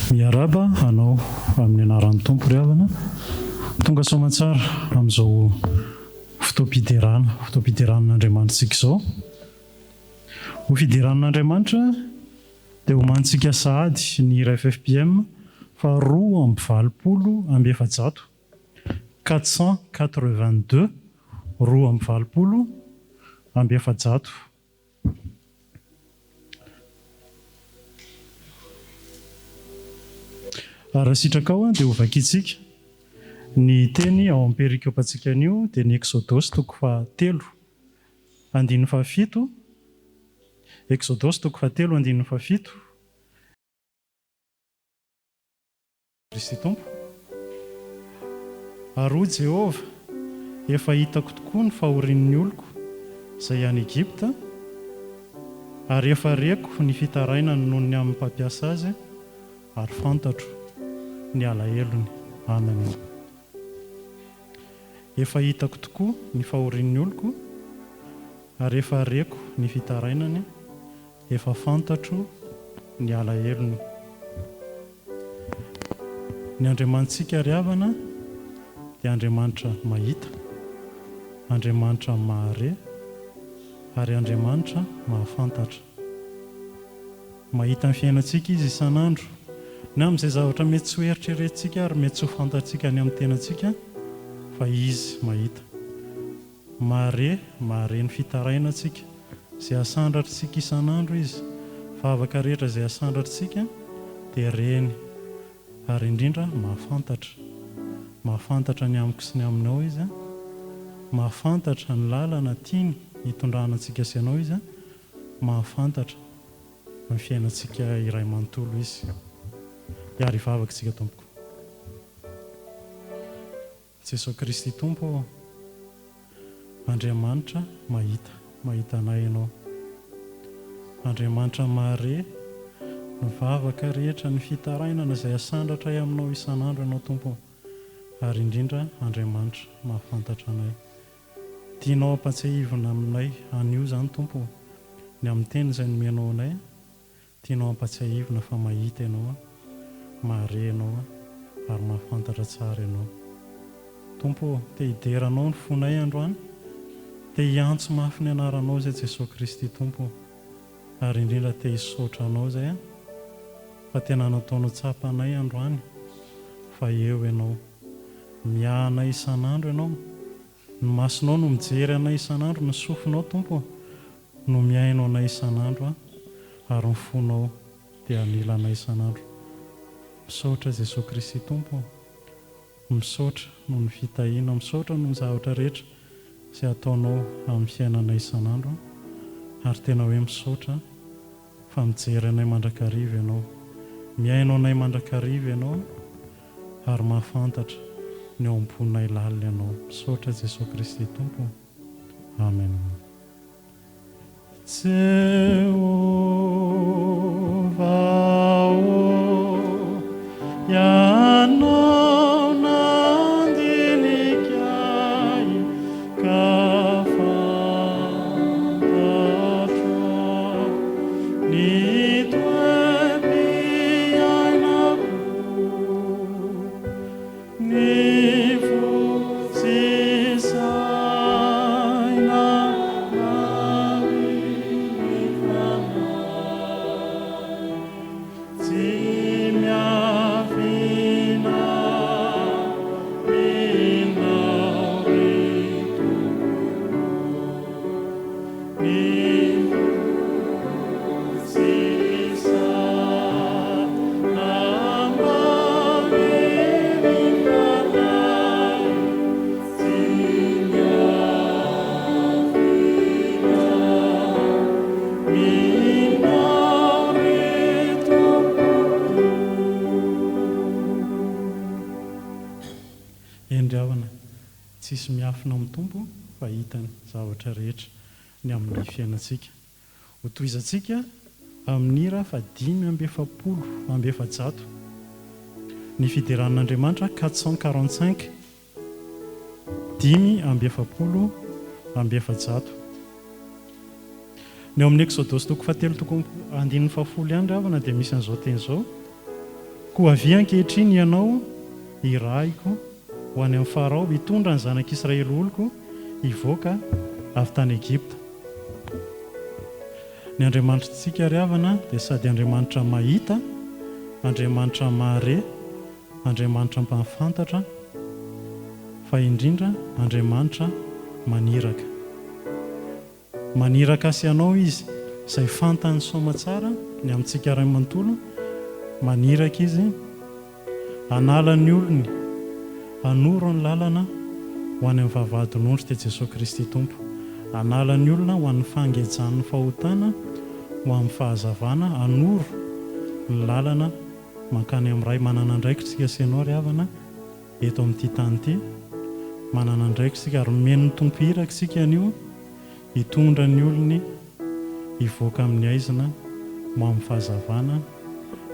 Miaraba anao amin'ny anaran'ny tompo ry havana, tonga soamantsara amin'izao fotoam-pideranan'Andriamanitra izao. Ho fideranan'Andriamanitra dia homanintsika sahady ny hira FFPM fa 2:20 482 2:20. Raha sitraka ao dia hovakintsika ny teny ao amin'ny perikopantsika anio dia ny Exodosy 3:7 andininy 7. Exodosy 3:7 andininy 7. Kristy Tompo. Ary hoy Jehova, efa hitako tokoa ny fahorian'ny oloko izay any Egypta, ary efa reko ny fitarainany noho ny amin'ny mpampiasa azy, ary fantatro ny alahelony. Amen. Efa hitako tokoa ny fahorian'ny oloko, ary efa reko ny fitarainany, efa fantatro ny alahelony. Ny Andriamanitsika ry havana dia Andriamanitra mahita, Andriamanitra mahare, ary Andriamanitra mahafantatra. Mahita ny fiainantsika izy isan'andro, na amin'izay zavatra mety tsy ho eritreretintsika ary mety tsy ho fantatsika ny amin'ny tenantsika, fa izy mahita. Mahare ny fitarainantsika izay asandratritsika isan'andro izy, fa afaka rehetra izay asandratritsika dia reny, ary indrindra mahafantatra ny amiko sy ny aminao izy, mahafantatra ny lalana tiany hitondranantsika sy anao izy, mahafantatra ny fiainantsika iray manontolo izy. Iary vavaka tsika tompoko. Jesosy Kristy Tompo, Andriamanitra mahita anay ianao. Andriamanitra mahare, mivavaka rehetra ny fitarainana izay asandratra aminao isan'andro ianao Tompo, ary indrindra Andriamanitra mahafantatra anay. Tianao ampatsiahivana aminay anio izany Tompo, ny amin'ny teny izay nomenao anay, tianao ampatsiahivana fa mahita ianao, mahare ianao, ary mahafantatra tsara ianao. Tompo, te hideranao ny fonay androany, te hiantso mafy ny anaranao izay Jesosy Kristy Tompo, ary indrindra te hisaotra anao izay, fa tena nataonao tsapa anay androany, fa eo ianao, miahanay isan'andro ianao, ny masonao no mijery anay isan'andro, ny sofinao Tompo no miainao anay isan'andro, ary ny fonao dia anila anay isan'andro. Misaotra Jesosy Kristy Tompo, misaotra noho ny fitahiana, misaotra noho ny zavatra rehetra izay ataonao amin'ny fiainanay isan'andro, ary tena hoe misaotra fa mijery anay mandrakariva ianao, miainao anay mandrakariva ianao, ary mahafantatra ny ao am-ponay lalina ianao. Misaotra Jesosy Kristy Tompo. Amen. Ianao nandinikay ka fantatro ny toepiainako, ny fosisaina tsisy miafina amin'ny Tompo fa hitany zavatra rehetra ny amin'ny fiainantsika. Ho toizantsika amin'ny hira 5:70 ny fideranan'Andriamanitra 445 5:70. Ny ao amin'ny Exodosy 3:7 andininy 10 ihany ravana dia misy an'izao teny izao: koa avy ankehitriny ianao iraiko ho any amin'ny farao hitondra ny zanak'Israely oloko hivoaka avy tany Egipta. Ny Andriamanitra tsika ry havana dia sady Andriamanitra mahita, Andriamanitra mahare, Andriamanitra mpahafantatra, fa indrindra Andriamanitra maniraka. Maniraka sy ianao izy izay fantany soma tsara ny amintsika ray manontolo. Maniraka izy hanala ny olony, hanoro ny lalana ho any amin'ny vavahadin'ondry dia Jesosy Kristy Tompo. Hanala ny olona ho an'ny fangejan'ny fahotana, ho amin'ny fahazavana, hanoro ny lalana mankany amin'ny ray. Manana andraikitsika sy ianao ry havana eto amin'ity tany ity. Manana andraikitsika ary men'ny tompo iraka sika anio hitondra ny olony hivoaka amin'ny aizina ho amin'ny fahazavana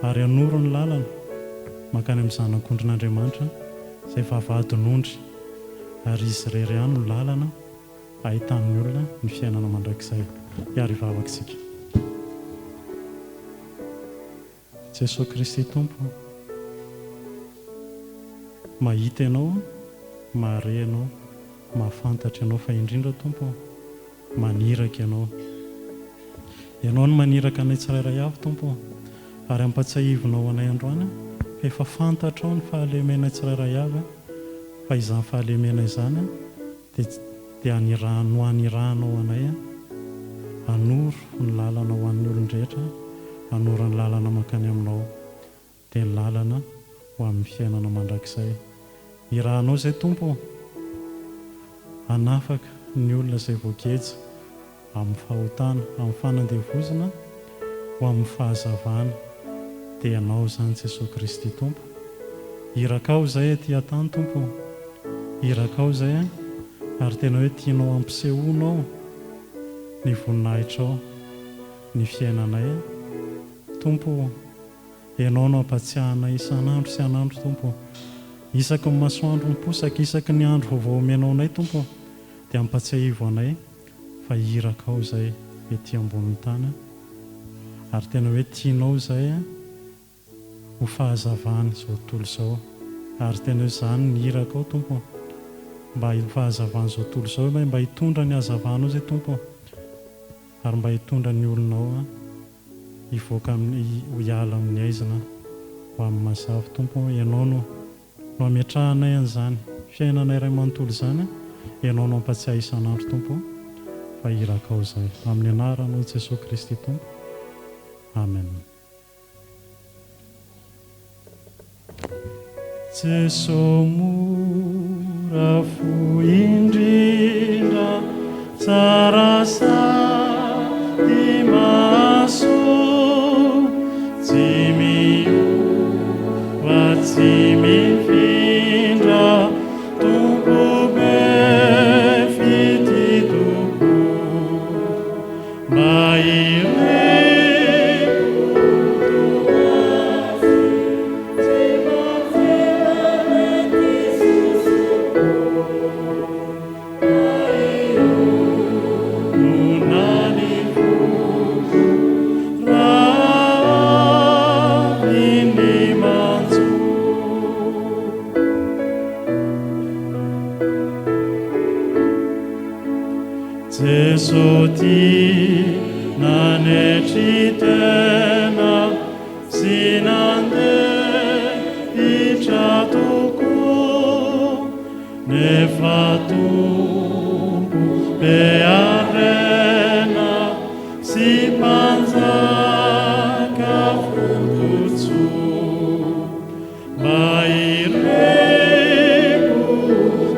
ary hanoro ny lalana mankany amin'ny zanak'ondrin'Andriamanitra izay vavahadin'ondry, ary izy irery ihany no lalana ahitan'ny olona ny fiainana mandrakizay. Hiary vavaksika. Jesosy Kristy Tompo, mahita ianao, mahare ianao, mahafantatra ianao, fa indrindra Tompo maniraka ianao. Ianao no maniraka anay tsirairay avy Tompo, ary ampatsahivinao anay androany fa efa fantatrao ny fahalemenay tsirairay avy, fa izany fahalemena izany dia no hanirahanao anay, hanoro ny lalana ho an'ny olon-drehetra, hanoro ny lalana mankany aminao, dia ny lalana ho amin'ny fiainana mandrakizay. Irahanao izay Tompo, hanafaka ny olona izay voageja amin'ny fahotana, amin'ny fanandevozana ho amin'ny fahazavana, dia ianao izany Jesosy Kristy Tompo. Irakao izay aty an-tany Tompo, irakao izay ary tena hoe tianao ampisehoanao ny voninahitrao, ny fiainanay Tompo. Ianao no ampatsiahanay isan'andro sy isan'andro Tompo. Isaky ny masoandro miposaka, isaky ny andro vaovao omenao anay Tompo, dia ampatsiahivo anay fa irakao izay ety ambonin'ny tany, ary tena hoe tianao izay ho fahazavana izao tontolo izao, ary tena hoe izany ny irakao Tompo, mba ho fahazavana izao tontolo izao, mba hitondra ny hazavanao izay Tompo, ary mba hitondra ny olonao hivoaka ho hiala amin'ny aizina ho amin'ny mazava Tompo. Ianao no ametrahanay an'izany fiainanay iray manontolo izany, ianao no ampatsiahy isan'andro Tompo, fa irakao izay amin'ny anaranao Jesosy Kristy Tompo. Amen. Jesosy mora fo indrindra, tsara sady mahasoa, tsy miova tsy mifindra, Tompo be fitidoko, mba Jesoti nanetri tena sinande ichatuku nefatumpu bearena si panzaka fututsu maireku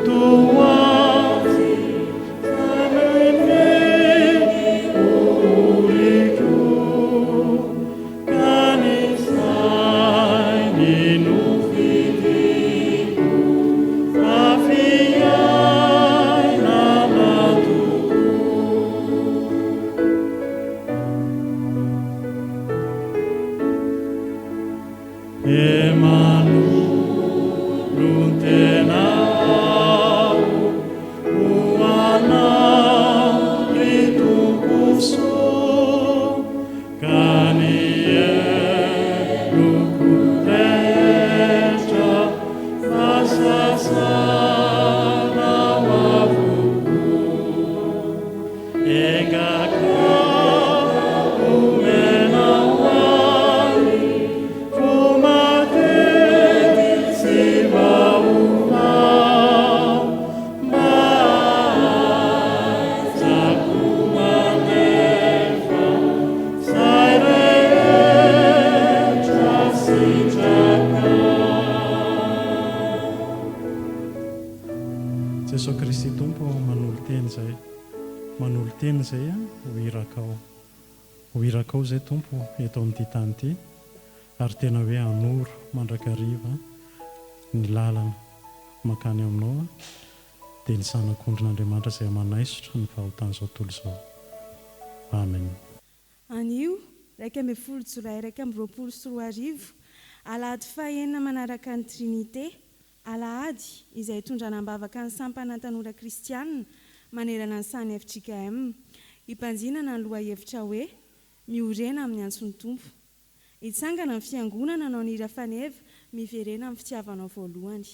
tuati Kani ye luku Jesosy Kristy Tompo manolo teny zay. Manolo teny zay ho irakao. Ho irakao zay Tompo eto amin'ity tany ity. Ary tena hoe hanoro mandrakariva ny lalana makany aminao dia ny sanak'ondrin'Andriamanitra izay manaisotra ny vahoatan'izao tontolo izao. Amen. Anio 1 Jolay 2024 Alahady fahaenina manaraka ny Trinité, Alahady izay tondranambavaka ny sampana tanora kristianina manerana ny sany Fjkm, hipanjinana ny loha hevitra hoe miorena amin'ny antson'ny Tompo. Hitsangana ny fiangonana nanao nira faneva miverena amin'ny fitiavana voalohany.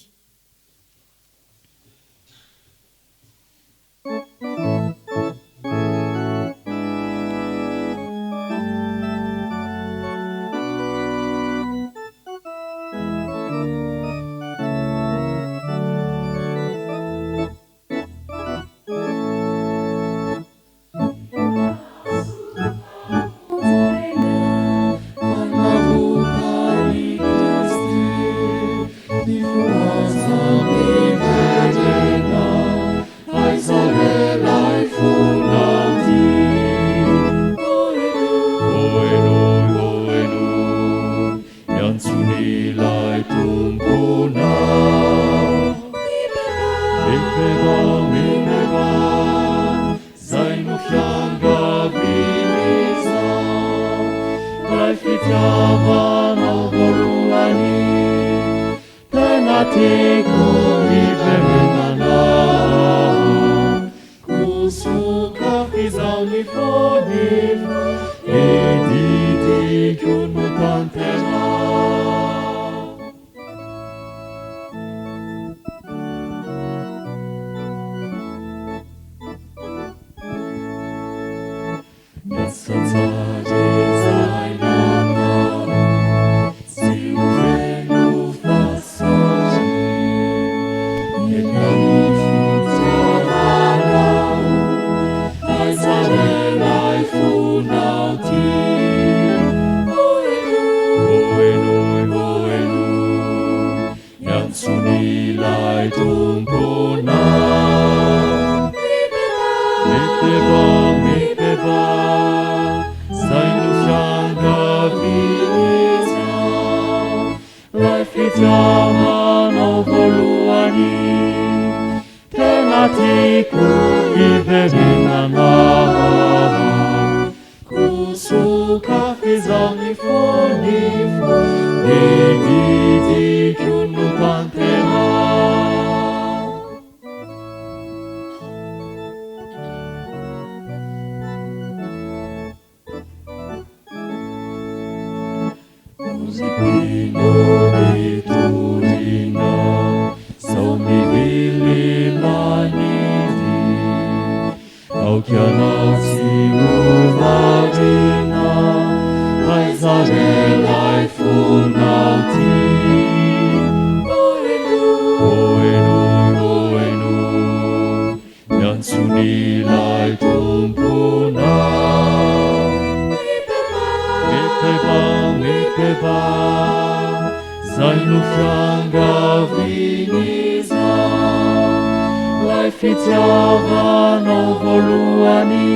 Fitiavana voalohany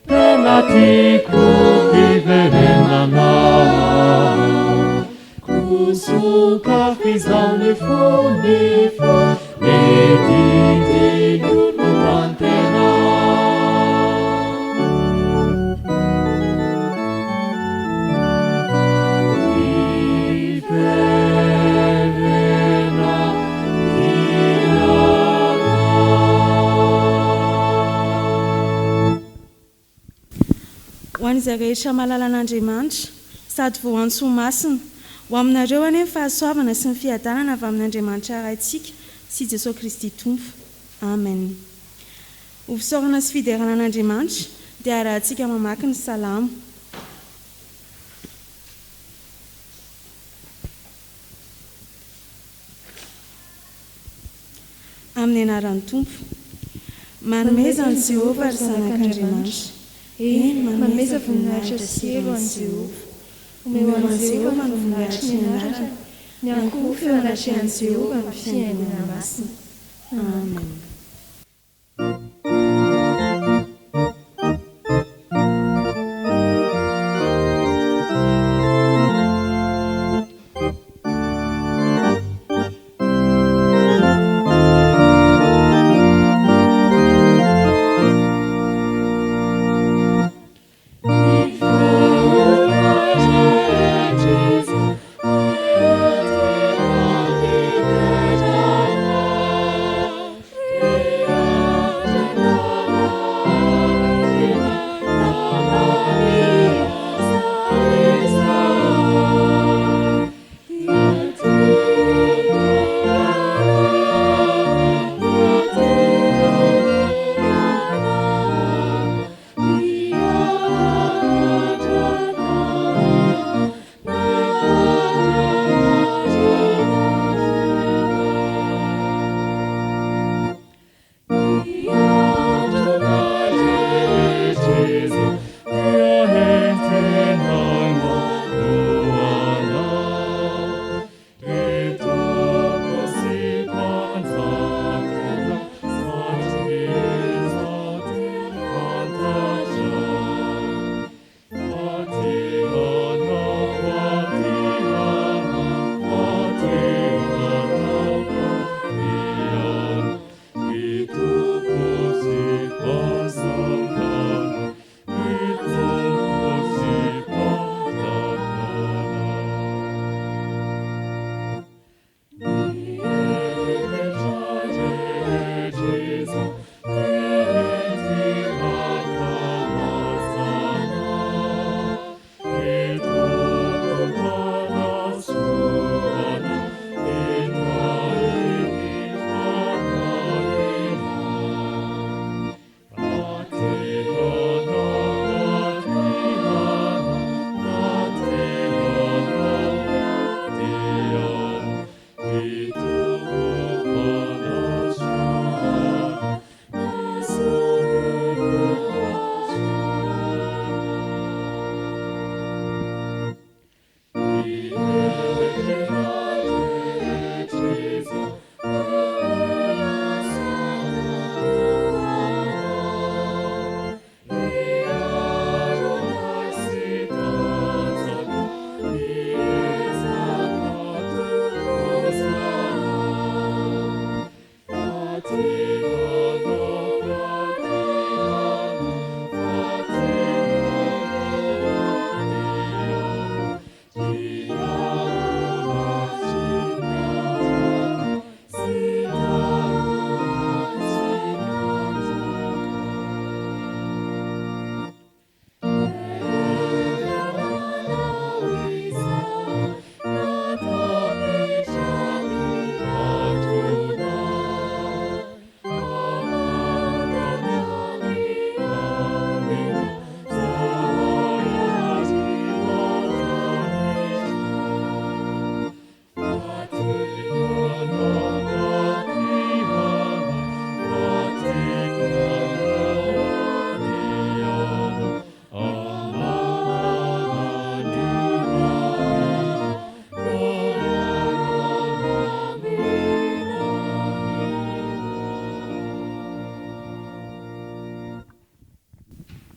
tena tiako hiverenana kosoka fizany fonifa medidiko no tantena Ho an'izay rehetra malala an'Andriamanitra sady voantsoa masina ho aminareo any ny fahasoavana sy ny fiadanana avy amin'Andriamanitra raintsika sy Jesosy Kristy Tompo. Amen. Ho fisaorana sy fiderana an'Andriamanitra dia arahantsika mamaky ny salamo. Amin'ny anaran'ny Tompo. Manomezana Jehovah ry zanak'Andriamanitra. Manomeza voninahitra sy elo an'i Jehovah. Omeo an'i Jehovah ny voninahitra ny anarany, ny ankoho feo anatrehan'i Jehovah ny fiainana masina. Amen.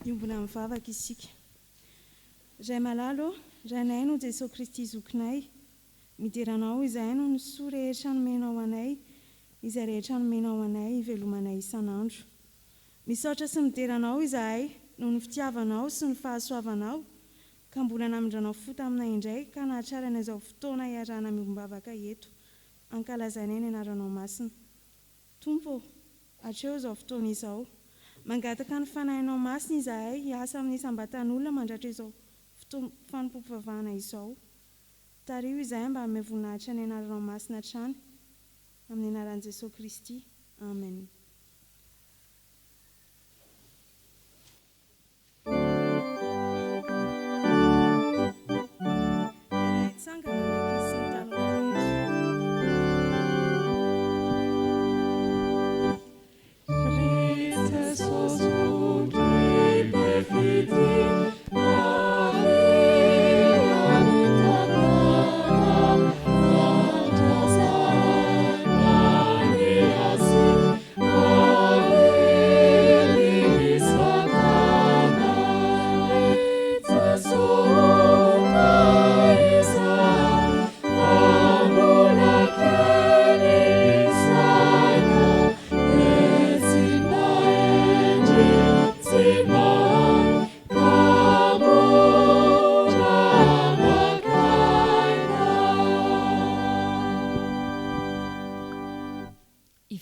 Iombona mivavaka isika. Ray malalo, ranay no Jesosy Kristy zokinay, midiranao izahay no ny soa rehetra nomenao anay, izay rehetra nomenao anay ivelomanay isan'andro. Misaotra sy mideranao izahay no ny fitiavanao sy ny fahasoavanao, ka mbola namindranao fo taminay indray ka nahatrarana izao fotoana iarana miombavaka eto, ankalazanay ny anaranao masina. Tompo, hatreo izao fotoana izao, mangataka ny fanahinao masina izahay hiasa amin'ny sambatan'olona mandratra izao Fanompoam-Pivavahana izao. Tario izahay mba hameha voninahitra ny anaranao masina hatrany, amin'ny anaran'i Jesosy Kristy. Amen. Yes.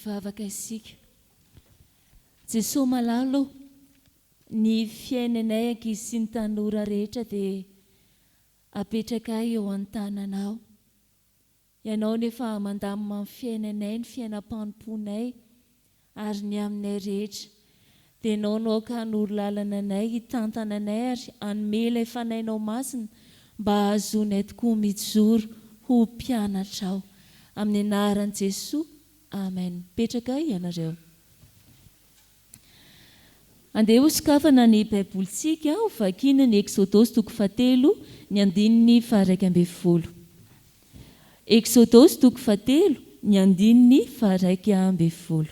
mivavaka isika. Jesosy malalo ny fiainanay ankizy sy ny tanora rehetra dia apetraka eo an-tananao. Ianao nefa mandamina amin'ny fiainanay, ny fiainam-panomponay ary ny aminay rehetra. Dia ianao no ka noro lalana anay, hitantana anay ary hanome ilay fanainao masina mba ahazonay tokoa mijoro ho mpianatrao. Amin'ny anaran'i Jesosy, amen. Petraka ianareo. Andeha hosokafana ny baibolitsika ho vakiana ny Exodosy 7 ny 1:20. Exodosy 7 ny 1:20.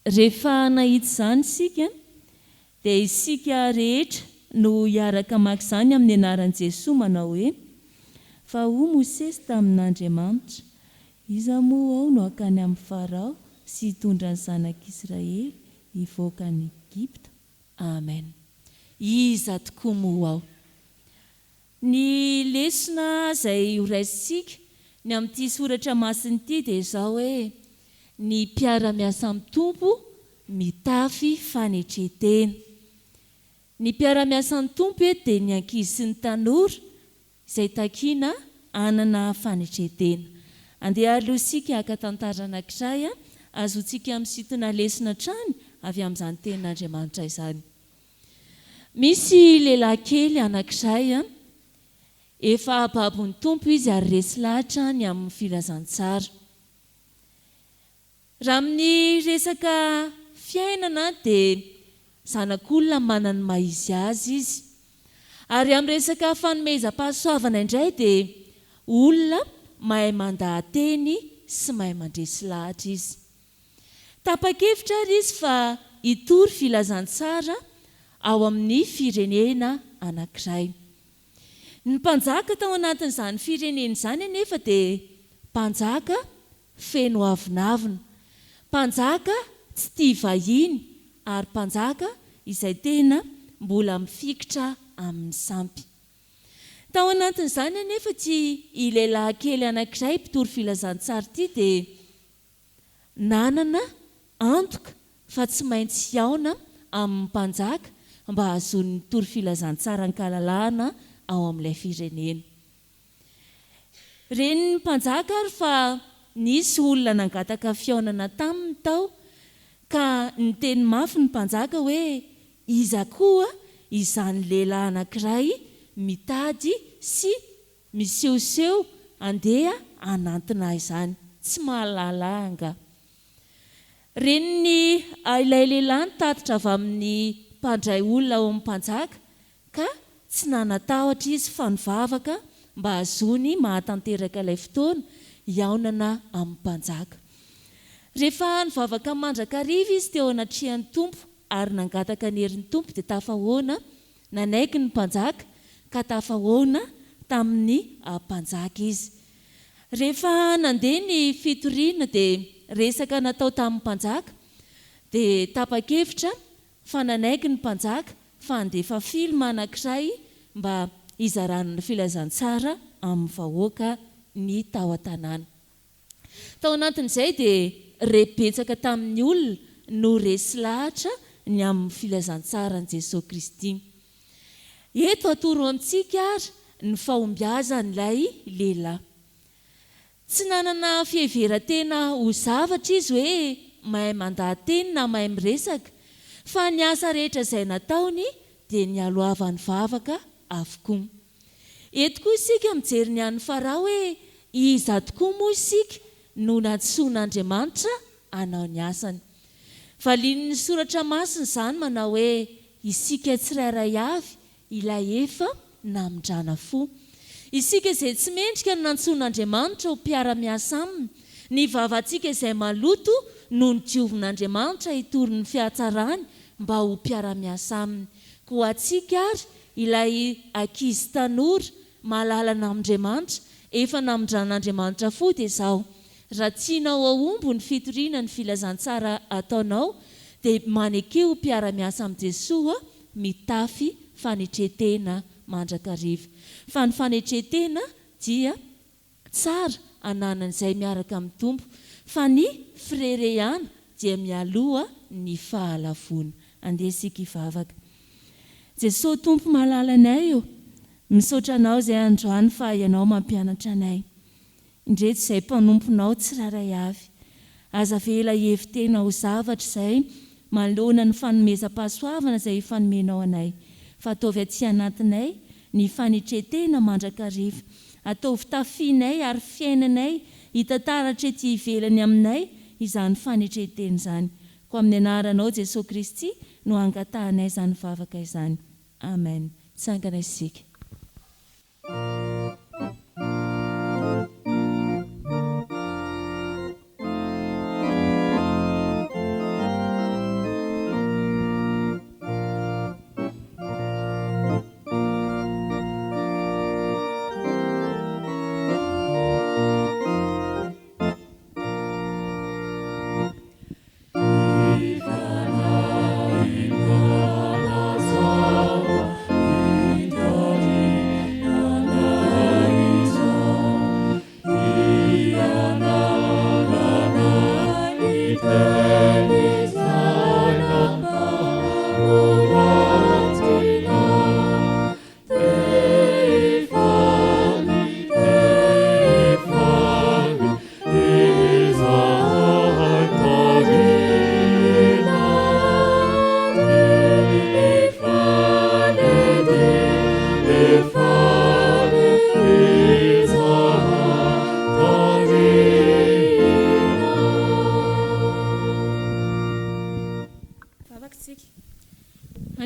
Rehefa nahita izany isika dia isika rehetra no hiaraka maka izany amin'ny anaran'i Jesosy manao hoe: fa ho Mosesy tamin'Andriamanitra, iza moa ao no hakany amin'ny Farao sy hitondra ny zanak'Israely hivoaka ny Egipta. Amen. Iza tokoa moa ao. Ny lesona izay horaisitsika ny amin'ity soratra masina ity dia izao hoe: ny mpiara-miasa amin'ny Tompo mitafy fanetretena. Ny mpiara-miasa amin'ny Tompo dia ny ankizy sy ny tanora izay takiana anana fanetretena. Andeha aloha isika haka tantara anankiray azontsika misintona lesona trany avy amin'izany tenin'Andriamanitra izany. Misy lehilahy kely anankiray efa babon'ny Tompo izy ary resy lahatra ny amin'ny filazantsara. Raha amin'ny resaka fiainana dia zanak'olona manana maha-izy azy izy. Ary amin'ny resaka fanomezam-pahasoavana indray dia olona mahay mandahan-teny sy mahay mandresy lahatra izy. Tapa-kevitra ary izy fa hitory filazantsara ao amin'ny firenena anankiray. Ny mpanjaka tao anatin'izany firenena izany anefa dia mpanjaka feno avinavina, mpanjaka tsy tia vahiny ary mpanjaka izay tena mbola mifikitra amin'ny sampy. Tao anatin'izany anefa tsy lehilahy kely anankiray mpitory filazantsara ity dia nanana antoka fa tsy maintsy hiaona amin'ny mpanjaka mba ahazony nitory filazantsara ankalalahana ao amin'ilay firenena. Reniny mpanjaka ary fa nisy olona nangataka fiaonana taminy tao ka niteny mafy ny mpanjaka hoe iza koa izany lehilahy anankiray mitady sy misehoseho andeha anantina izany, tsy mahalala anga. Reniny ilay lehilahy nitatitra avy amin'ny mpandray olona ao amin'ny mpanjaka ka tsy nanatahotra izy fa nivavaka mba ahazony mahatanteraka ilay fotoana hiaonana amin'ny mpanjaka. Rehefa nivavaka mandrakariva izy teo anatrihan'ny Tompo ary nangataka ny herin'ny Tompo dia tafahoana nanaiky ny mpanjaka ka tafahoana tamin'ny mpanjaka izy. Rehefa nandeha ny fitoriana dia resaka natao tamin'ny mpanjaka dia tapa-kevitra fa nanaiky ny mpanjaka fa andefa filma anankiray mba hizarana ny filazantsara amin'ny vahoaka ny tao an-tanàna. Tao anatin'izay dia rebetsaka tamin'ny olona no resy lahatra ny amin'ny filazantsara ny Jesosy Kristy. Eto atoro amintsika ary ny fahombiazan'ilay lehilahy. Tsy nanana fiheveran-tena ho zavatra izy hoe mahay mandahan-teny na mahay miresaka, fa ny asa rehetra izay nataony dia ny alohavany vavaka avokoa. Eto koa isika mijery ny an'ny Farao hoe iza tokoa moa isika no natsoan'Andriamanitra hanao ny asany. Valian'ny soratra masina izany manao hoe isika tsirairay avy ilay efa namindrana fo. Isika izay tsy mendrika no nantsoan'Andriamanitra ho mpiara-miasa aminy, ny vavantsika izay maloto no nodiovin'Andriamanitra hitory ny fihatsarany mba ho mpiara-miasa aminy. Koa atsika ary ilay ankizy tanora mahalala n'Andriamanitra efa namindran'Andriamanitra fo dia izao: raha tianao ahombo ny fitoriana ny filazantsara ataonao dia manekeo mpiara-miasa amin'ny Jesosy mitafy fanetretena mandrakariva. Fa ny fanetretena dia tsara ananan'izay miaraka amin'ny tompo fa ny frere ihany dia mialoha ny fahalavona. Andesika ivavaka. Jesosy tompo malalanay io, misaotra anao izay androany fa ianao mampianatra anay. Indreto izay mpanomponao tsiraray avy. Aza vela hevitena ho zavatra izay manoloana ny fanomezam-pahasoavana izay fanomenao anay. Fa ataovy atsy anatinay ny fanitretena mandrakariva. Ataovy tafianay ary fiainanay hitantaratra ety ivelany aminay izany fanitretena izany. Ko amin'ny anaranao Jesosy Kristy no angatahanay izany vavaka izany. Amen. Tsangana isika.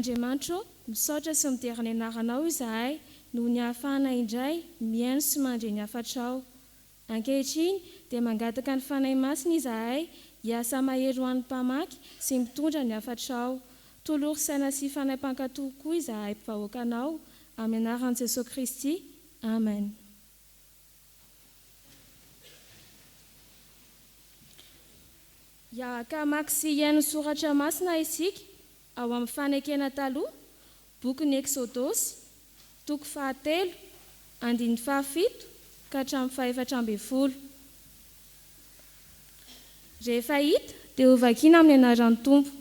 Andriamanitro, misaotra sy miterana anaranao izahay no ny hahafahana indray miaino sy mandre ny hafatrao. Ankehitriny dia mangataka ny fanahy masina izahay hiasa mahery ho an'ny mpamaky sy mitondra ny hafatrao. Tolory saina sy fanahy-pankatoy koa izahay mpivahoakanao amin'ny anaran'i Jesosy Kristy. Amen. Ka maky sy hiaino soratra masina isika ao amin'ny fanekena taloha, boky Eksodosy, toko 7, andiny 7 ka hatramin'ny 7:40. Rehefa hita dia ho vakiana amin'ny anaran'ny Tompo.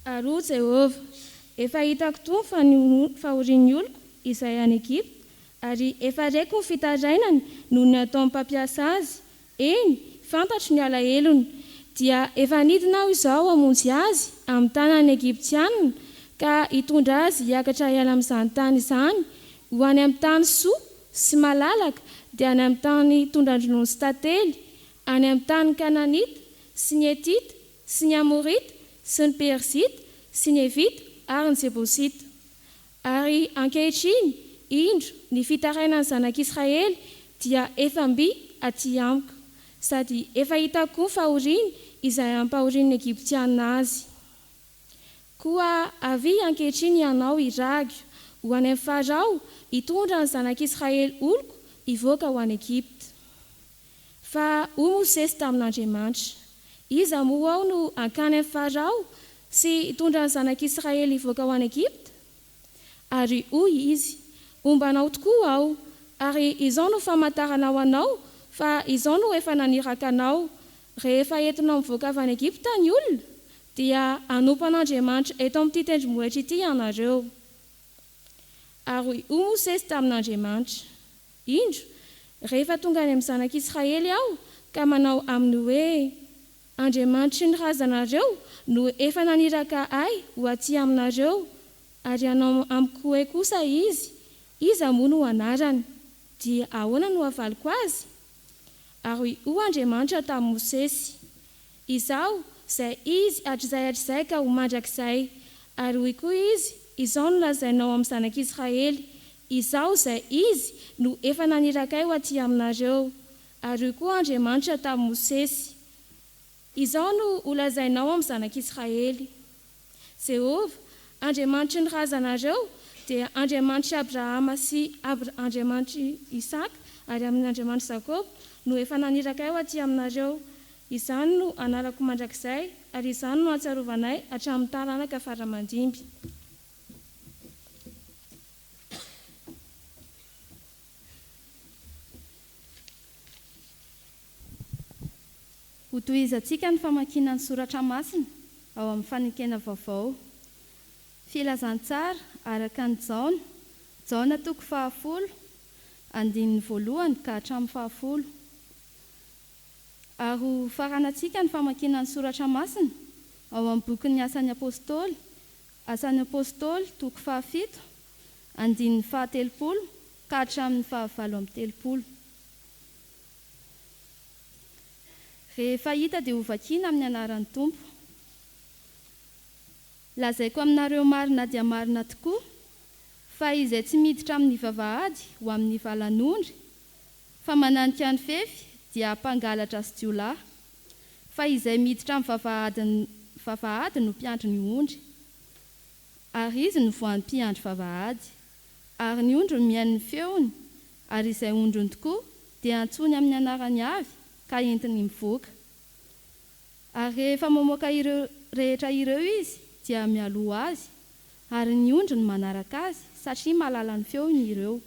Aroa Jehova, efa hitako toa fa fahorian'ny oloko izay any Egipta, ary efa raiko ny fitarainany noho ny ataon'ny mpampiasa azy. Eny, fantatro ny alahelony, dia efa nidina aho izao hamonjy azy amin'ny tanan'ny Egiptianina ka hitondra azy hiakatra hiala amin'izany tany izany, ho any amin'ny tany soa sy malalaka, dia any amin'ny tany tondran-dronono sy tantely, any amin'ny tany Kananita sy ny Etita sy ny Amorita sy ny Perzita sy ny Evita ary ny Jebosita. Ary ankehitriny, indro ny fitarainan'ny zanak'Israely dia efa mby aty amiko, sady efa hitako koa fahoriany izay ampahorian'ny Egiptianina azy. Koa avy ankehitriny ianao iragyo ho any amin'ny Farao hitondra ny zanak'Israely oloko hivoaka ho any Egipta. Fa ho Mosesy tamin'Andriamanitra, iza moa ao no ankany amin'ny Farao sy hitondra ny zanak'Israely hivoaka ho any Egipta? Ary hoy izy, ombanao tokoa aho, ary izao no famantaranao anao fa izao no efa naniraka anao. Rehefa entinao mivoaka avy any Egipta ny olona, dia hanompo an'Andriamanitra eto amin'ity tendrombohitra ity ianareo. Ary hoy Mosesy tamin'Andriamanitra, indro rehefa tonga any amin'ny zanak'Israely aho ka manao aminy hoe, Andriamanitry ny razanareo no efa naniraka ahy ho aty aminareo, ary anao amiko hoe kosa izy, iza moa no anarany, dia ahoana no havaliko azy? Ary hoy Andriamanitra tamin'i Mosesy, izao izay izy hatr'izay ka ho mandrakizay. Ary hoy koa izy, izao no lazainao amin'ny zanak'Israely, izao izay izy no efa naniraka ahy ho aty aminareo. Ary hoy koa Andriamanitra tamin'i Mosesy, izao no ho lazainao amin'ny zanak'Israely. Jehova, Andriamanitry ny razanareo, dia Andriamanitry Abrahama sy Andriamanitry Isaka ary amin'ny Andriamanitry Jakoba no efa naniraka ahy ho aty aminareo. Izany no analako mandrakizay, ary izany no atsarovanay hatramin'ny taranaka faramandimby. ho tohizantsika ny famakiana ny soratra masina ao amin'ny fanekena vaovao. Filazantsara araka ny jaona toko 10, andininy voalohany ka hatramin'ny 10. Ary ho faranantsika ny famakiana ny soratra masina ao amin'ny bokin'ny asan'ny apôstôly toko 17, andininy 30 ka hatramin'ny 30. Rehefa hita dia ho vakiana amin'ny anaran'ny Tompo. Lazaiko aminareo marina dia marina tokoa fa izay tsy miditra amin'ny vavahady ho amin'ny valan'ondry fa mananika ny fefy dia mpangalatra sy jiolahy, fa izay miditra amin'ny vavahady no mpiandry ny ondry, ary izy no voan'ny mpiandry vavahady. Ary ny ondry mihaino ny feony, ary izay ondrony tokoa dia antsony amin'ny anarany avy ka entiny mivoaka. Ary rehefa mamoaka ireo rehetra ireo izy dia mialoha azy, ary ny ondry ny manaraka azy satria mahalala ny feony ireo.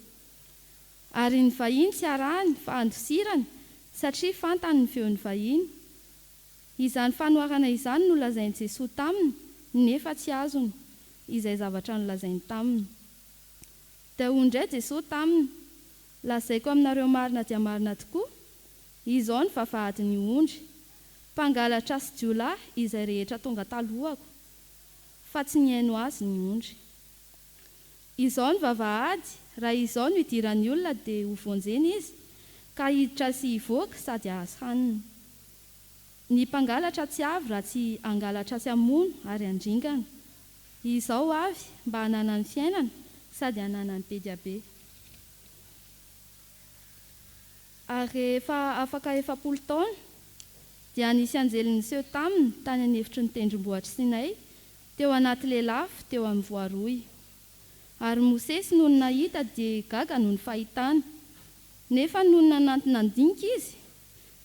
Ary ny vahiny tsy arahany fa andosirany satria fantany ny feon'ny vahiny. Izany fanoharana izany no lazainy Jesosy taminy, nefa tsy azony izay zavatra nolazainy taminy. Dia ondray Jesosy taminy: lazaiko aminareo marina dia marina tokoa, izao ny vavahadin'ny ondry, mpangalatra sy jiolahy izay rehetra tonga talohako, fa tsy nihaino azy ny ondry. Izao ny vavahady, raha izao no idiran'ny olona dia ho vonjeny izy, ka hiditra sy hivoaka sady ahazo hanina. Ny mpangalatra tsy avy raha tsy angalatra sy hamono ary handringana. Izao avy mba hananany fiainana sady hananany be dia be. Ary rehefa afaka 40 taona dia nisy anjelin'ny seho taminy tany an'efitry ny tendrombohitra Sinay, teo anaty lelafy teo amin'ny voaroy. Ary Mosesy noho ny nahita dia gaga noho ny fahitana. Nefa noho ny nanantona andinika izy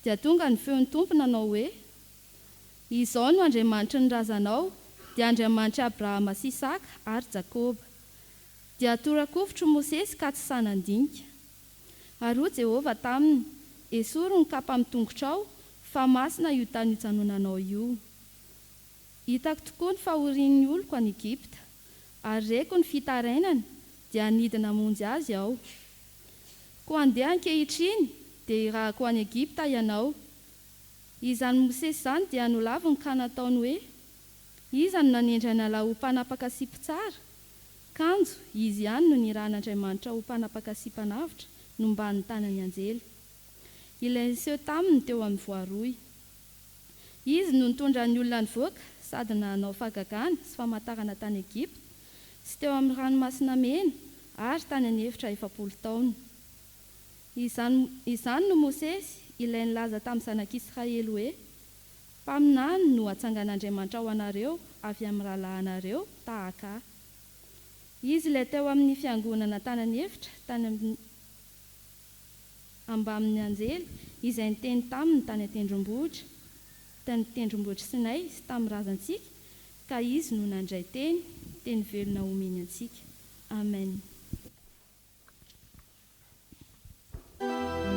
dia tonga ny feon'ny Tompo nanao hoe: izao no Andriamanitry ny razanao, dia Andriamanitry Abrahama sy Isaka ary Jakoba. Dia tora-kovitry Mosesy ka tsy sanandinika. Ary hoy Jehovah taminy: esory ny kapa amin'ny tongotrao, fa masina io tany hijanonanao io. Hitako tokoa ny fahorian'ny oloko any Egipta, ary reko ny fitarainany dia nidina monjy azy aho. Koa andeha ankehitriny dia irahako any Egipta ianao. Izany Mosesy izany dia nolavi ny ka nataony hoe: iza no nanendrana ho mpanapaka sipa tsara? Kanjo, izy ihany no nirahan'Andriamanitra ho mpanapaka sipa navitra nombany tanany anjely. Ilay seho taminy teo amin'ny voaroy. Izy no nitondra ny olona nivoaka sady nanao fahagagana sy famantarana tany Egipta sy teo amin'ny ranomasina mena ary tany an'efitra 40 taona. Izany no Mosesy ilay nilaza tamin'ny zanak'Israely hoe: mpaminany no atsangan'Andriamanitra ho anareo avy amin'ny rahalahanareo tahaka ahy. Izy ilay teo amin'ny fiangonana tany an'efitra tany ambamin'ny anjely izay niteny taminy tany tendrombohitra Sinay sy tamin'ny razantsika, ka izy no nandray teny velona omeny antsika. Amen. Amen.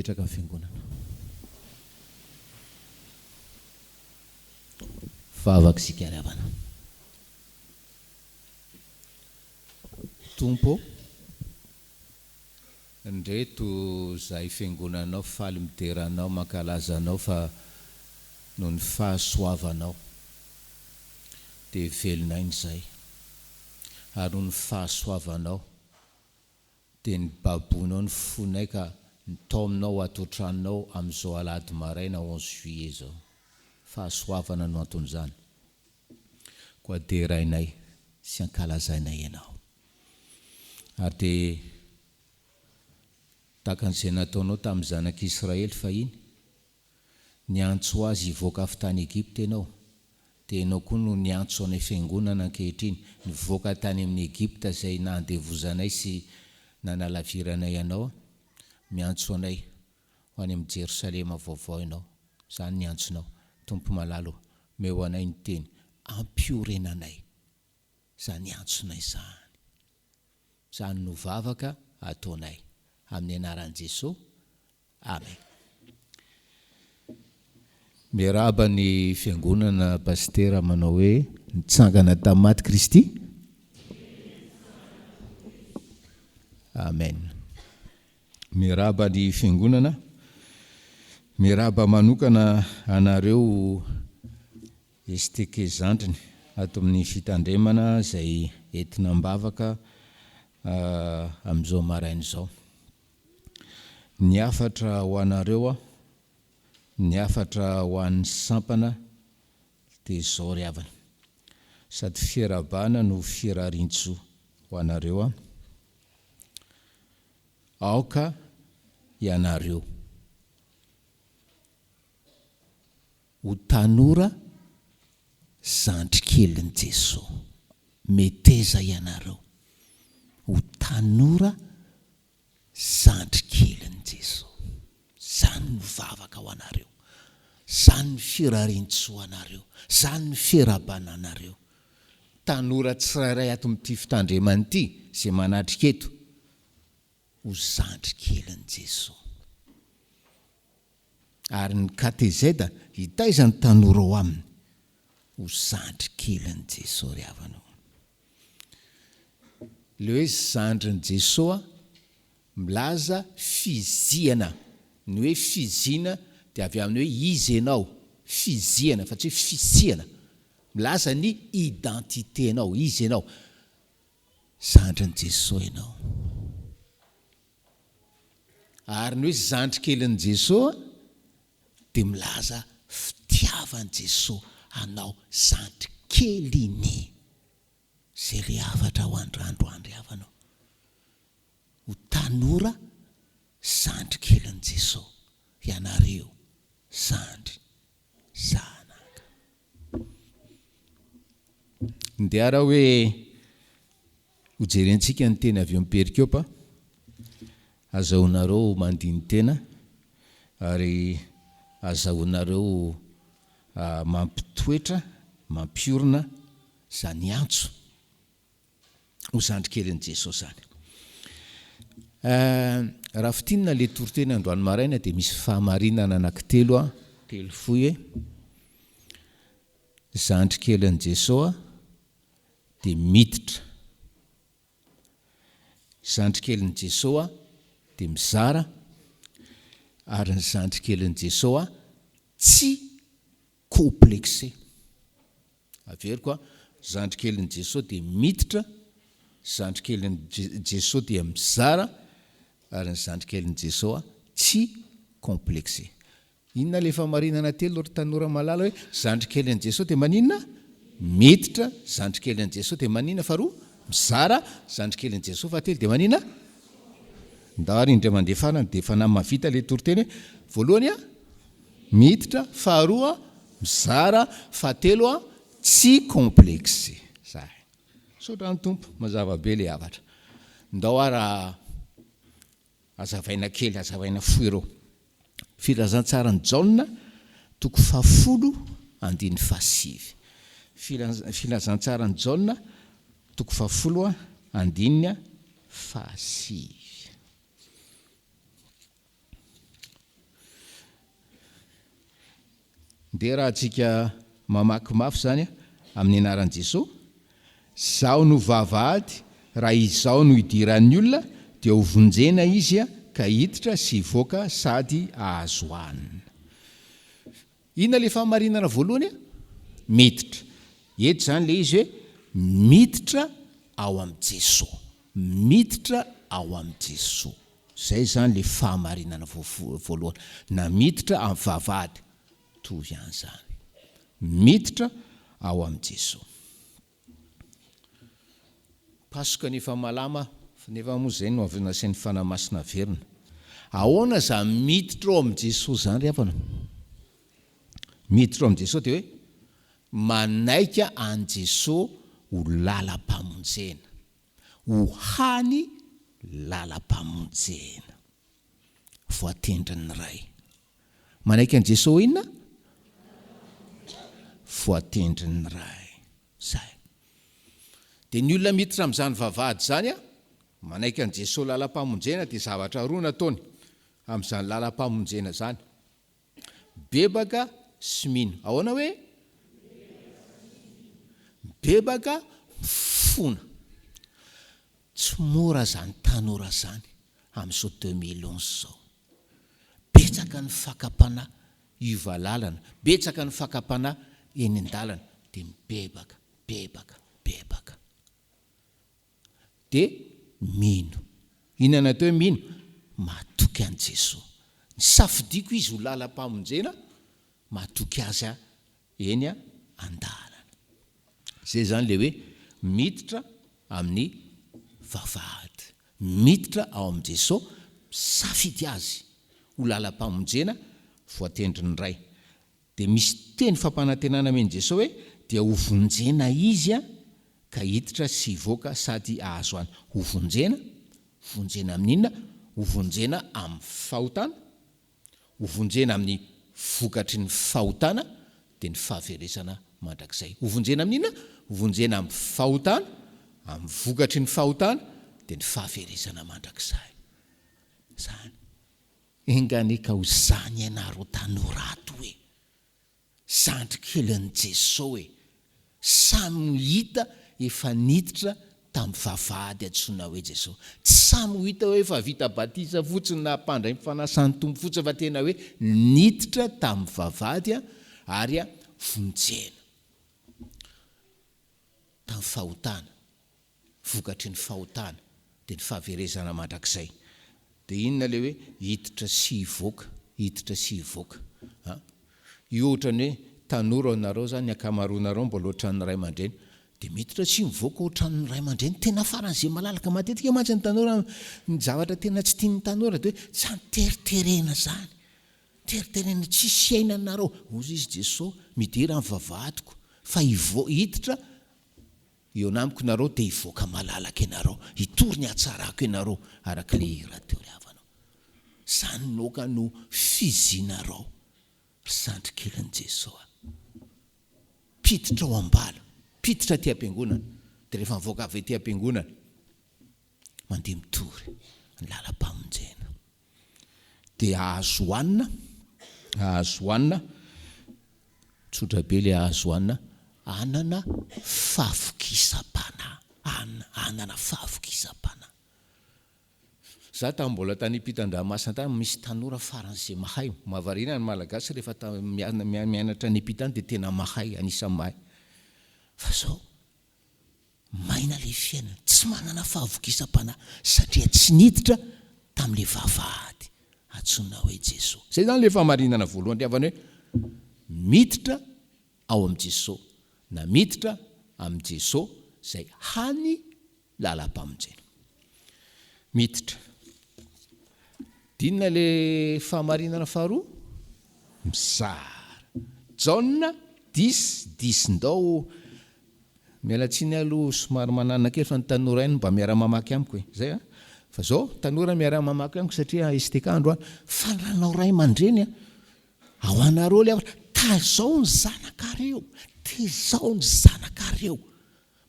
mipetraka amin'ny fiangonana. Vavaka sy kariavana. Tompo, ndreto zay fiangonanao faly mideranao mankalazanao fa no ny fahasoavanao dia velonay zay, ary no ny fahasoavanao dia ny babonao ny fonay ka nitaominao ato tranonao amin'izao alahady maraina 11 juillet zao. Fahasoavana no anton'izany, koa derainay sy ankalazainay ianao. Ary dia takan'izay nataonao tamin'ny zanak'Israely fahiny, niantso azy hivoaka avy tany Egypta ianao, dia ianao koa no niantso anay fiangonana ankehitriny nivoaka tany amin'ny Egypta izay nandevozanay sy nanalaviranay ianao, miantso anay ho any amin'ny Jerosalema vaovao ianao. Zany niantsonao. Tompo malalo, meo anay ny teny, ampiorenanay. Zany niantsonay zany. Zany no vavaka ataonay. Amin'ny anaran'i Jesosy. Amen. Miaraba ny fiangonana pastera manao hoe nitsangana tamin'ny maty Kristy. Amen. Miaraba ny fiangonana, miaraba manokana anareo STK zandriny ato amin'ny fitandremana izay entina mbavaka amin'izao maraina izao. Ny afatra ho anareo, ny afatra ho an'ny sampana dia izao ry havana. Sady fiarabana no fiararintso ho anareo. Aoka ianareo ho tanora zandrikelin'i Jesosy. Meteza ianareo ho tanora zandrikelin'i Jesosy. Zany ny vavaka ho anareo, zany ny fiararintso ho anareo, zany ny fiarabana anareo. Tanora tsirairay ato amin'ity fitandremana ity izay manatrika eto ho zandrikelin'i Jesosy. Ary ny katezeda hitaizany tanora ao aminy ho zandrikelin'i Jesosy ry havanao. Le hoe zandrin'i Jesosy milaza fiziana. Ny hoe fizina dia avy amin'ny hoe izy ianao, fiziana fa tsy hoe fisiana. Milaza ny identité ianao, izy ianao. Zandrin'i Jesosy ianao. Ary ny hoe zandrikelin'i Jesosy dia milaza fitiavan'i Jesosy anao zandrikeliny. Zay le afatra ho androandroandry havanao. Ho tanora zandrikelin'i Jesosy. Ianareo zandry zanaka. Ndiara hoe ho jerentsika ny tena avy amin'ny perikiopa. Azahoanareo mandiny tena ary azahoanareo mampitoetra, mampiorina zany antso ho zandrikelin'i Jesosy zany. Raha fitinina le toriteny androany maraina dia misy fahamarinana anankitelo telo fohy hoe zandrikelin'i Jesosy dia miditra, zandrikelin'i Jesosy dia mizara, ary ny zandrikelin'i Jesosy tsy komplexé. Avery koa, zandrikelin'i Jesosy dia miditra, zandrikelin'i Jesosy dia mizara, ary ny zandrikelin'i Jesosy tsy komplexé. Inona le famarinana telo ry tanora malala hoe zandrikelin'i Jesosy dia maninona? Miditra, zandrikelin'i Jesosy dia maninona? Faharoa, mizara, zandrikelin'i Jesosy fahatelo dia maninona? Ndary indray mandefana dia efa namavita le toriteny voalohany miditra, faharoa mizara, fahatelo tsy komplexé. Zay. Sotra ny tompo, mazava be le havatra. Ndao ara azavaina kely, azavaina foireo. Filazantsara ny Jaona, toko 10:15. Filazantsara ny Jaona, toko 10:15. dia raha antsika mamaky mafy zany amin'ny anaran'i Jesosy, zao no vavahady raha izao no idiran'ny olona dia ho vonjena izy ka hiditra sy hivoaka sady ahazo hanina. Inona le fahamarinana voalohany? Miditra. Eto zany le izy hoe miditra ao amin'i Jesosy. Miditra ao amin'i Jesosy. Zay zany le fahamarinana voalohany. Na miditra amin'ny vavahady. Tovy ihany zany. Miditra ao amin'i Jesosy. Pasoka nefa malama, nefa moa zay no avy nasian'ny fanamasina verina. Ahoana za miditra ao amin'i Jesosy zany rehefa miditra ao amin'i Jesosy dia hoe manaika an Jesosy ho lalam-pamonjena, ho hany lalam-pamonjena, voatendrin'ny ray. Manaika an Jesosy inona? Voatendrin'ny ray. Zay. Dia ny olona miditra amin'izany vavahady zany manaika an Jesosy lalam-pamonjena dia zavatra roa nataony amin'izany lalam-pamonjena zany. Bebaka sy mino. Ahoana hoe? Bebaka fona. Tsy mora zany tanora zany amin'izao 2011 zao. Betsaka ny fakapana iva lalana, betsaka ny fakapana eny an-dalana dia mibebaka, bebaka. Dia mino. Inona natao hoe mino? Matoky an Jesosy. Ny safidiko izy ho lalam-pamonjena, matoky azy eny an-dalana. Zay zany le hoe miditra amin'ny vavahady. Miditra ao amin'i Jesosy, safidy azy ho lalam-pamonjena voatendrin'ny ray. Dia misy teny fampanantenana amen'i Jesosy hoe dia ho vonjena izy ka hiditra sy hivoaka sady ahazo hany. Ho vonjena, vonjena amin'inona? Ho vonjena amin'ny fahotana, ho vonjena amin'ny vokatry ny fahotana dia ny fahaverezana mandrakizay. Ho vonjena amin'inona? Ho vonjena amin'ny fahotana, amin'ny vokatry ny fahotana dia ny fahaverezana mandrakizay. Zany. Engany ka ho zany ianaro tanorato hoe zandrikelin'i Jesosy hoe samy hita efa niditra tamin'ny vavahady antsoina hoe Jesosy. Tsy samy hita hoe efa vita batisa fotsiny na mpandray mifanasany tompo fotsiny fa tena hoe niditra tamin'ny vavahady ary vonjena tamin'ny fahotana, vokatry ny fahotana dia ny fahaverezana mandrakizay. Dia inona le hoe hiditra sy hivoaka, hiditra sy hivoaka. Io ohatrany hoe tanora nareo zany akamaroanareo mbola ohatran'ny ray aman-dreny dia miditra sy mivoaka ohatran'ny ray aman-dreny. Tena faran'izay malalaka matetika mantsy ny tanora, ny zavatra tena tsy tian'ny tanora dia hoe zany teriterena zany. Teriterena tsisy iainanareo. Ozy izy Jesosy midira amin'ny vavahadiko fa hiditra eo namiko nareo dia hivoaka malalaka ianareo, hitory ny hatsarako ianareo araka le hira teo rehavanao. Zany noka no fizinareo zandrikelin'i Jesosy. Piditra ao ambala, piditra ty am-piangonana, dia rehefa mivoaka avy ty am-piangonana mandeha mitory ny lalam-pamonjena. Dia ahazo hanina, tsotra be le ahazo hanina, anana fahavokisam-panahy. Anana fahavokisam-panahy. Za tamin'ny mbola tany Ampitan-Dranomasina tany misy tanora faran'izay mahay. Mahavariana ny malagasy rehefa mianatra ny Ampitany dia tena mahay, anisan'ny mahay. Fa zao maina le fiainana, tsy manana fahavokisam-panahy satria tsy niditra tamin'ilay vavahady antsoina hoe Jesosy. Zay zany le fahamarinana voalohany rehavana hoe miditra ao amin'i Jesosy. Na miditra amin'i Jesosy zay hany lalam-pamonjena. Miditra. Dinona le fahamarinana faharoa? Mizara. Jauna 10:10 mialatsiny aloha somary manana kely fa ny tanora iny mba miara-mamaky amiko e. Zay fa zao tanora miara-mamaky amiko satria istekandro fa ranao ray aman-dreny ao anareo le tazao ny zanakareo, tezao ny zanakareo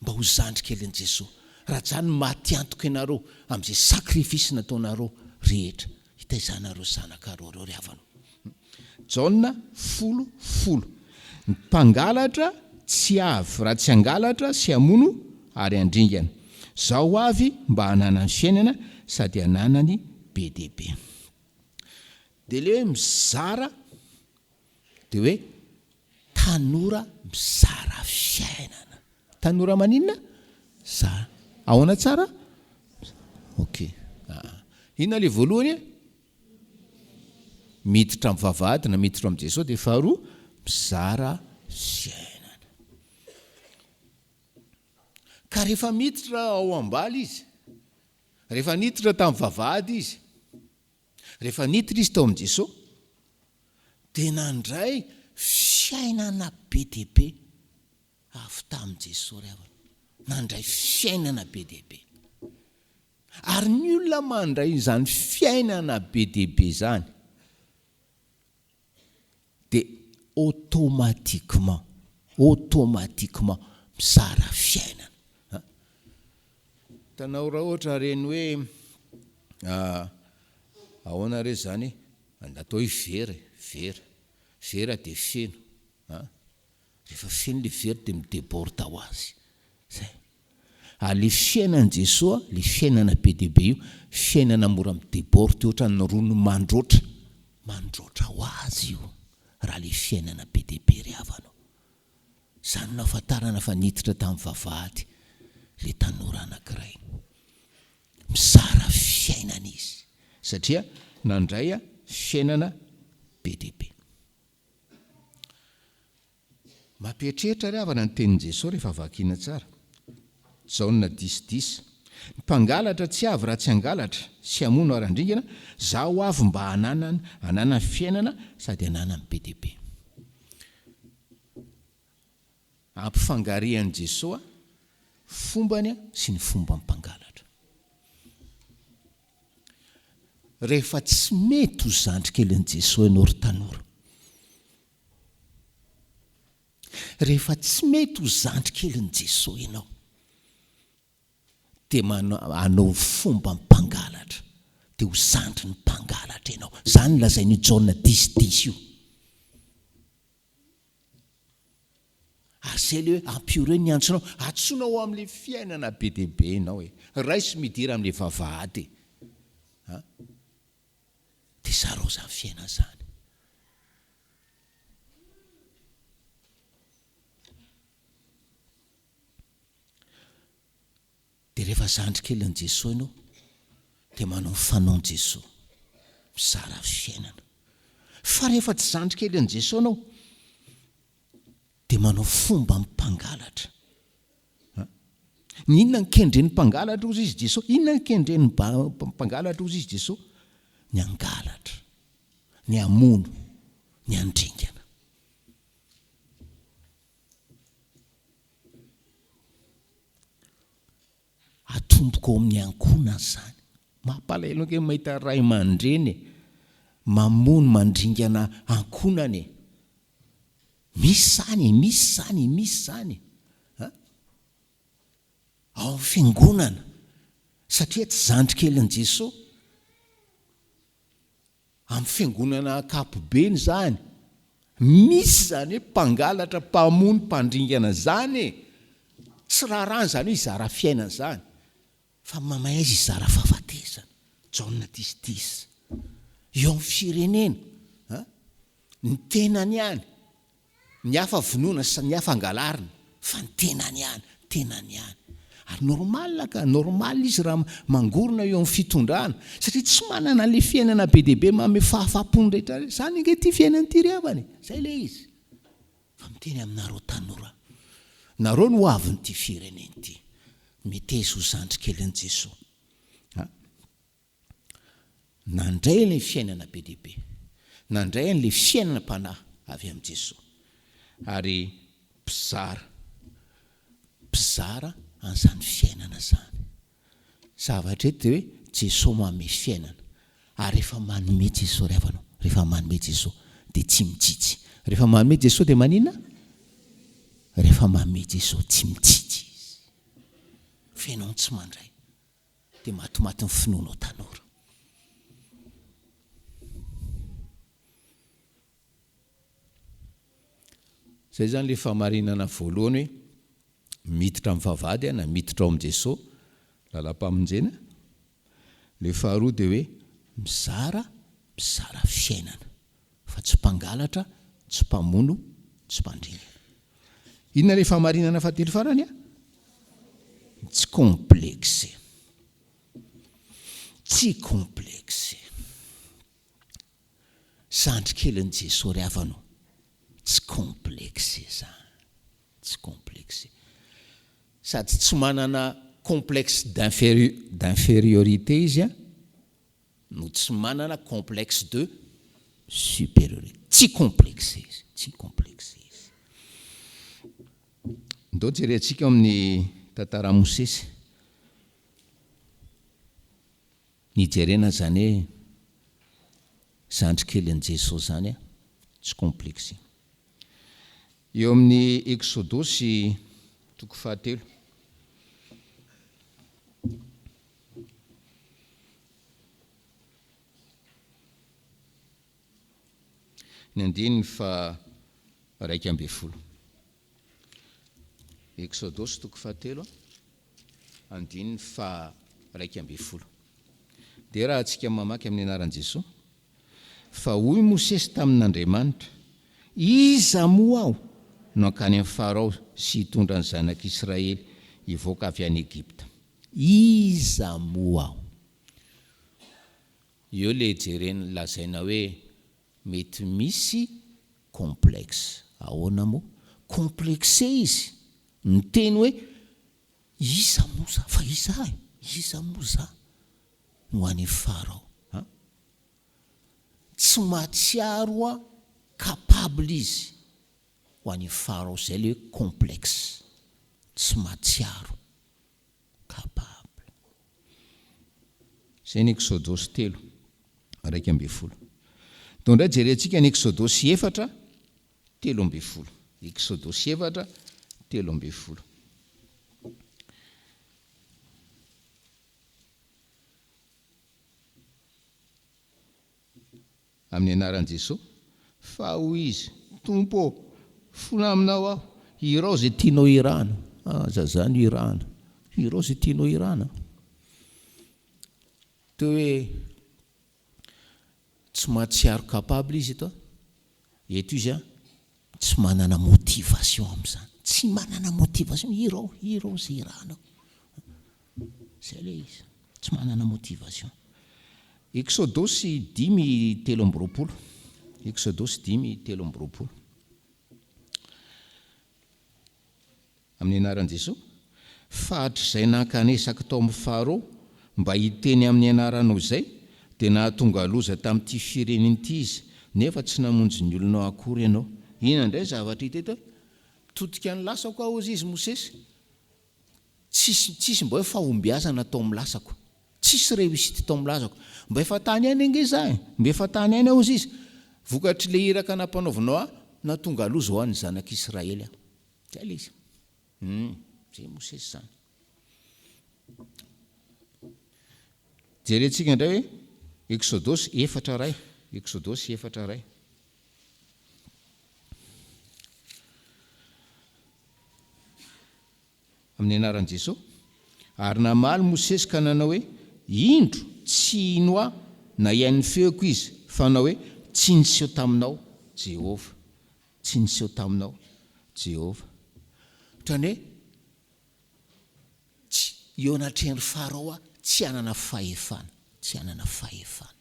mba ho zandrikelin'i Jesosy. Raha zany maty antoka ianareo amin'izay sakrifisy nataonareo rehetra, hitaizanareo zanakareo reo rehavanao. Jauna 10:10 ny mpangalatra tsy avy raha tsy angalatra sy amono ary andringana. Zao avy mba hananany fiainana sady hananany be dehibe. Dia le hoe mizara dia hoe tanora mizara fiainana. Tanora maninona? Zara. Ahoana tsara? Ok. Inona le voalohany? Miditra amin'ny vavahady na miditra amin'ny Jesosy. Dia faharoa mizara fiainana. Ka rehefa miditra ao ambala izy, rehefa niditra tamin'ny vavahady izy, rehefa niditra izy tao amin'ny Jesosy, dia nandray fiainana be dehibe avy tamin'ny Jesosy rehefa nandray fiainana be dehibe. Ary ny olona mandray izany fiainana be dehibe izany dia automatiquement mizara fiainana. Tanao raha ohatra reny hoe ahoana re zany natao hoe vera dia feno. Rehefa feno le vera dia midéborde ho azy. Zay. Le fiainana Jesosy, le fiainana be dehibe io, fiainana mora midéborde ohatra ny rono mandroatra ho azy io. Raha le fiainana be dehibe ry havanao. Zany nahafantarana fa niditra tamin'ny vavahady le tanora anankiray. Mizara fiainana izy satria nandray fiainana be dehibe. Mampieritreritra ry havana ny tenin'i Jesosy rehefa vakiana tsara. Jaona 10:10. Ny mpangalatra tsy avy raha tsy angalatra sy amono ary andringana, zaho avy mba hananany fiainana sady hananany be dehibe. Ampifangarian'i Jesosy fombany sy ny fomba mpangalatra. Rehefa tsy mety ho zandrikelin'i Jesosy ianao ry tanora, rehefa tsy mety ho zandrikelin'i Jesosy ianao, dia hanao fomba mpangalatra, dia ho zandry ny mpangalatra ianao. Zany lazain'io Jaona 10:10 io. Ary zay le hoe ampio ny antsonao, atsonao amin'le fiainana be dehibe ianao e. Raisy midira amin'le vavahady. Dia zarao zany fiainana zany. Dia rehefa zandrikelin'i Jesosy ianao, dia manao fanaon'i Jesosy, mizara fiainana. Fa rehefa tsy zandrikelin'i Jesosy ianao, dia manao fomba mpangalatra. Inona ny kendren'ny mpangalatra ozy izy Jesosy? Inona ny kendren'ny mpangalatra ozy izy Jesosy? Ny angalatra, ny amono, ny andringana. Atomboko ao amin'ny ankonana zany. Mampalahelo ke mahita ray aman-dreny mamono mandringana ankonany. Misy zany. Ao fiangonana satria tsy zandrikelin'i Jesosy. Amin'ny fiangonana ankapobeny zany. Misy zany hoe mpangalatra, mpamono, mpandringana zany. Tsy raharany zany hoe izara fiainana zany. Fa mamay azy izara fahafatesana. Jaona 10:10. Eo amin'ny firenena, ny tenany ihany. Ny hafa vonoana sy ny hafa angalarina, fa ny tenany ihany. Ary normal izy raha mangorona eo amin'ny fitondrana, satria tsy manana le fiainana be dehibe mamy fahafapony rehetra. Zany nge ty fiainana ty ry havany. Zay le izy. Fa miteny aminareo tanora. Nareo no avy ty firenena ty. Meteza ho zandrikelin'i Jesosy. Nandray le fiainana be dehibe. Nandray le fiainana panahy avy amin'i Jesosy. Ary mpizara an'izany fiainana zany. Zavatra eto dia hoe Jesosy manome fiainana. Ary rehefa manome Jesosy ry havanao, rehefa manome Jesosy dia tsy mitsitsy. Rehefa manome Jesosy dia maninona? Rehefa manome Jesosy tsy mitsitsy izy. Fiainao tsy mandray dia matomaty ny finoanao tanora. zay zany le famarinana voalohany hoe miditra amin'ny vavahady na miditra ao amin'i Jesosy lalam-pamonjena. Le faharoa dia hoe mizara fiainana fa tsy mpangalatra, tsy mpamono, tsy mpandringana. Inona le famarinana fahatelo farany? Tsy komplekse. Tsy komplekse. Sandrikelin'i Jesosy ry havanao. Tsy komplekse zany. Tsy komplekse. Sady tsy manana complexe d'infériorité izy no tsy manana complexe de supériorité. Tsy komplekse izy. Tsy komplekse izy. Ndao jerentsika amin'ny tantara Mosesy. Nijerena zany hoe zandrikelin'i Jesosy zany tsy komplekse. Eo amin'ny Exodosy toko 7. Ny 9:20. Exodosy toko 7 9:20. Dia raha antsika mamaky amin'ny anaran'i Jesosy, fa hoy Mosesy tamin'Andriamanitra, iza moa aho no hankany amin'ny Farao sy hitondra ny zanak'Israely hivoaka avy any Egypta. Iza moa aho. Eo le jerena lazaina hoe mety misy complexe. Ahoana moa? Complexe izy. Miteny hoe iza moa za, fa iza moa za ho any Farao. Tsy mahatsiaro capable izy ho any Farao, zay le complexe. Tsy mahatsiaro capable. Zay ny Exodosy 3:20. Tondra jerentsika ny Exodosy 4:13. Exodosy 4:13. Amin'ny anaran'i Jesosy, fa hoy izy, Tompo, fona aminao aho, irao zay tianao irana. Zazany irana. Irao zay tianao irana. Toa hoe tsy mahatsiaro capable izy eto. Eto izy tsy manana motivation amin'izany. Tsy manana motivation. Irao zay irana. Zay le izy. Tsy manana motivation. Exodosy 10:13. Exodosy 10:13. Amin'ny anaran'i Jesosy, fahatr'izay nankanesaka tao amin'ny Farao mba hiteny amin'ny anaranao izay, dia nahatonga loza tamin'ity firenen'ity izy, nefa tsy namonjy ny olonao akory ianao. Inona indray zavatra hita eto? Totika ny lasako aho izy Mosesy. Tsisy mba hoe fahombiazana tao amin'ny lasako. Tsisy réussite tao amin'ny lasako. Mba efa tany any ange za. Mba efa tany any aho izy. Vokatry le iraka nampanaovanao nahatonga loza ho an'ny zanak'Israely. Zay le izy. Zay Mosesy zany. Jerentsika indray hoe Exodosy 4:1. Exodosy 4:1. Amin'ny anaran'i Jesosy, ary namaly Mosesy ka nanao hoe indro tsy ino na iain'ny feoko izy, fa nanao hoe tsy niseho taminao Jehova. Tsy niseho taminao Jehova. Ohatrany hoe eo anatrehan'ny Farao tsy hanana fahefana. Tsy hanana fahefana.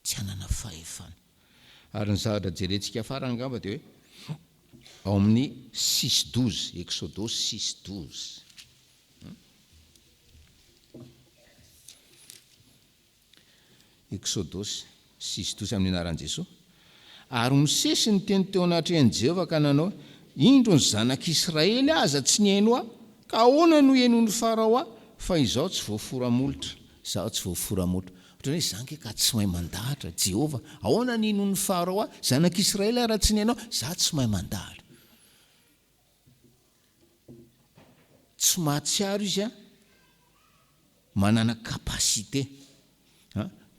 Tsy hanana fahefana. Ary ny zavatra jerentsika farany angamba dia hoe ao amin'ny 6:12. Exodosy 6:12. Exodosy 6:12 amin'ny anaran'i Jesosy. Ary Mosesy niteny teo anatrehan'i Jehova ka nanao, indro ny zanak'Israely aza tsy nihaino ka ahoana no henon'ny Farao fa izaho tsy voaforamolotra. Izaho tsy voaforamolotra. Ohatrany hoe zanky ka tsy mahay mandahatra. Jehova, ahoana ny henon'ny Farao zanak'Israely raha tsy nihaino, izaho tsy mahay mandahatra. Tsy mahatsiaro izy manana capacité.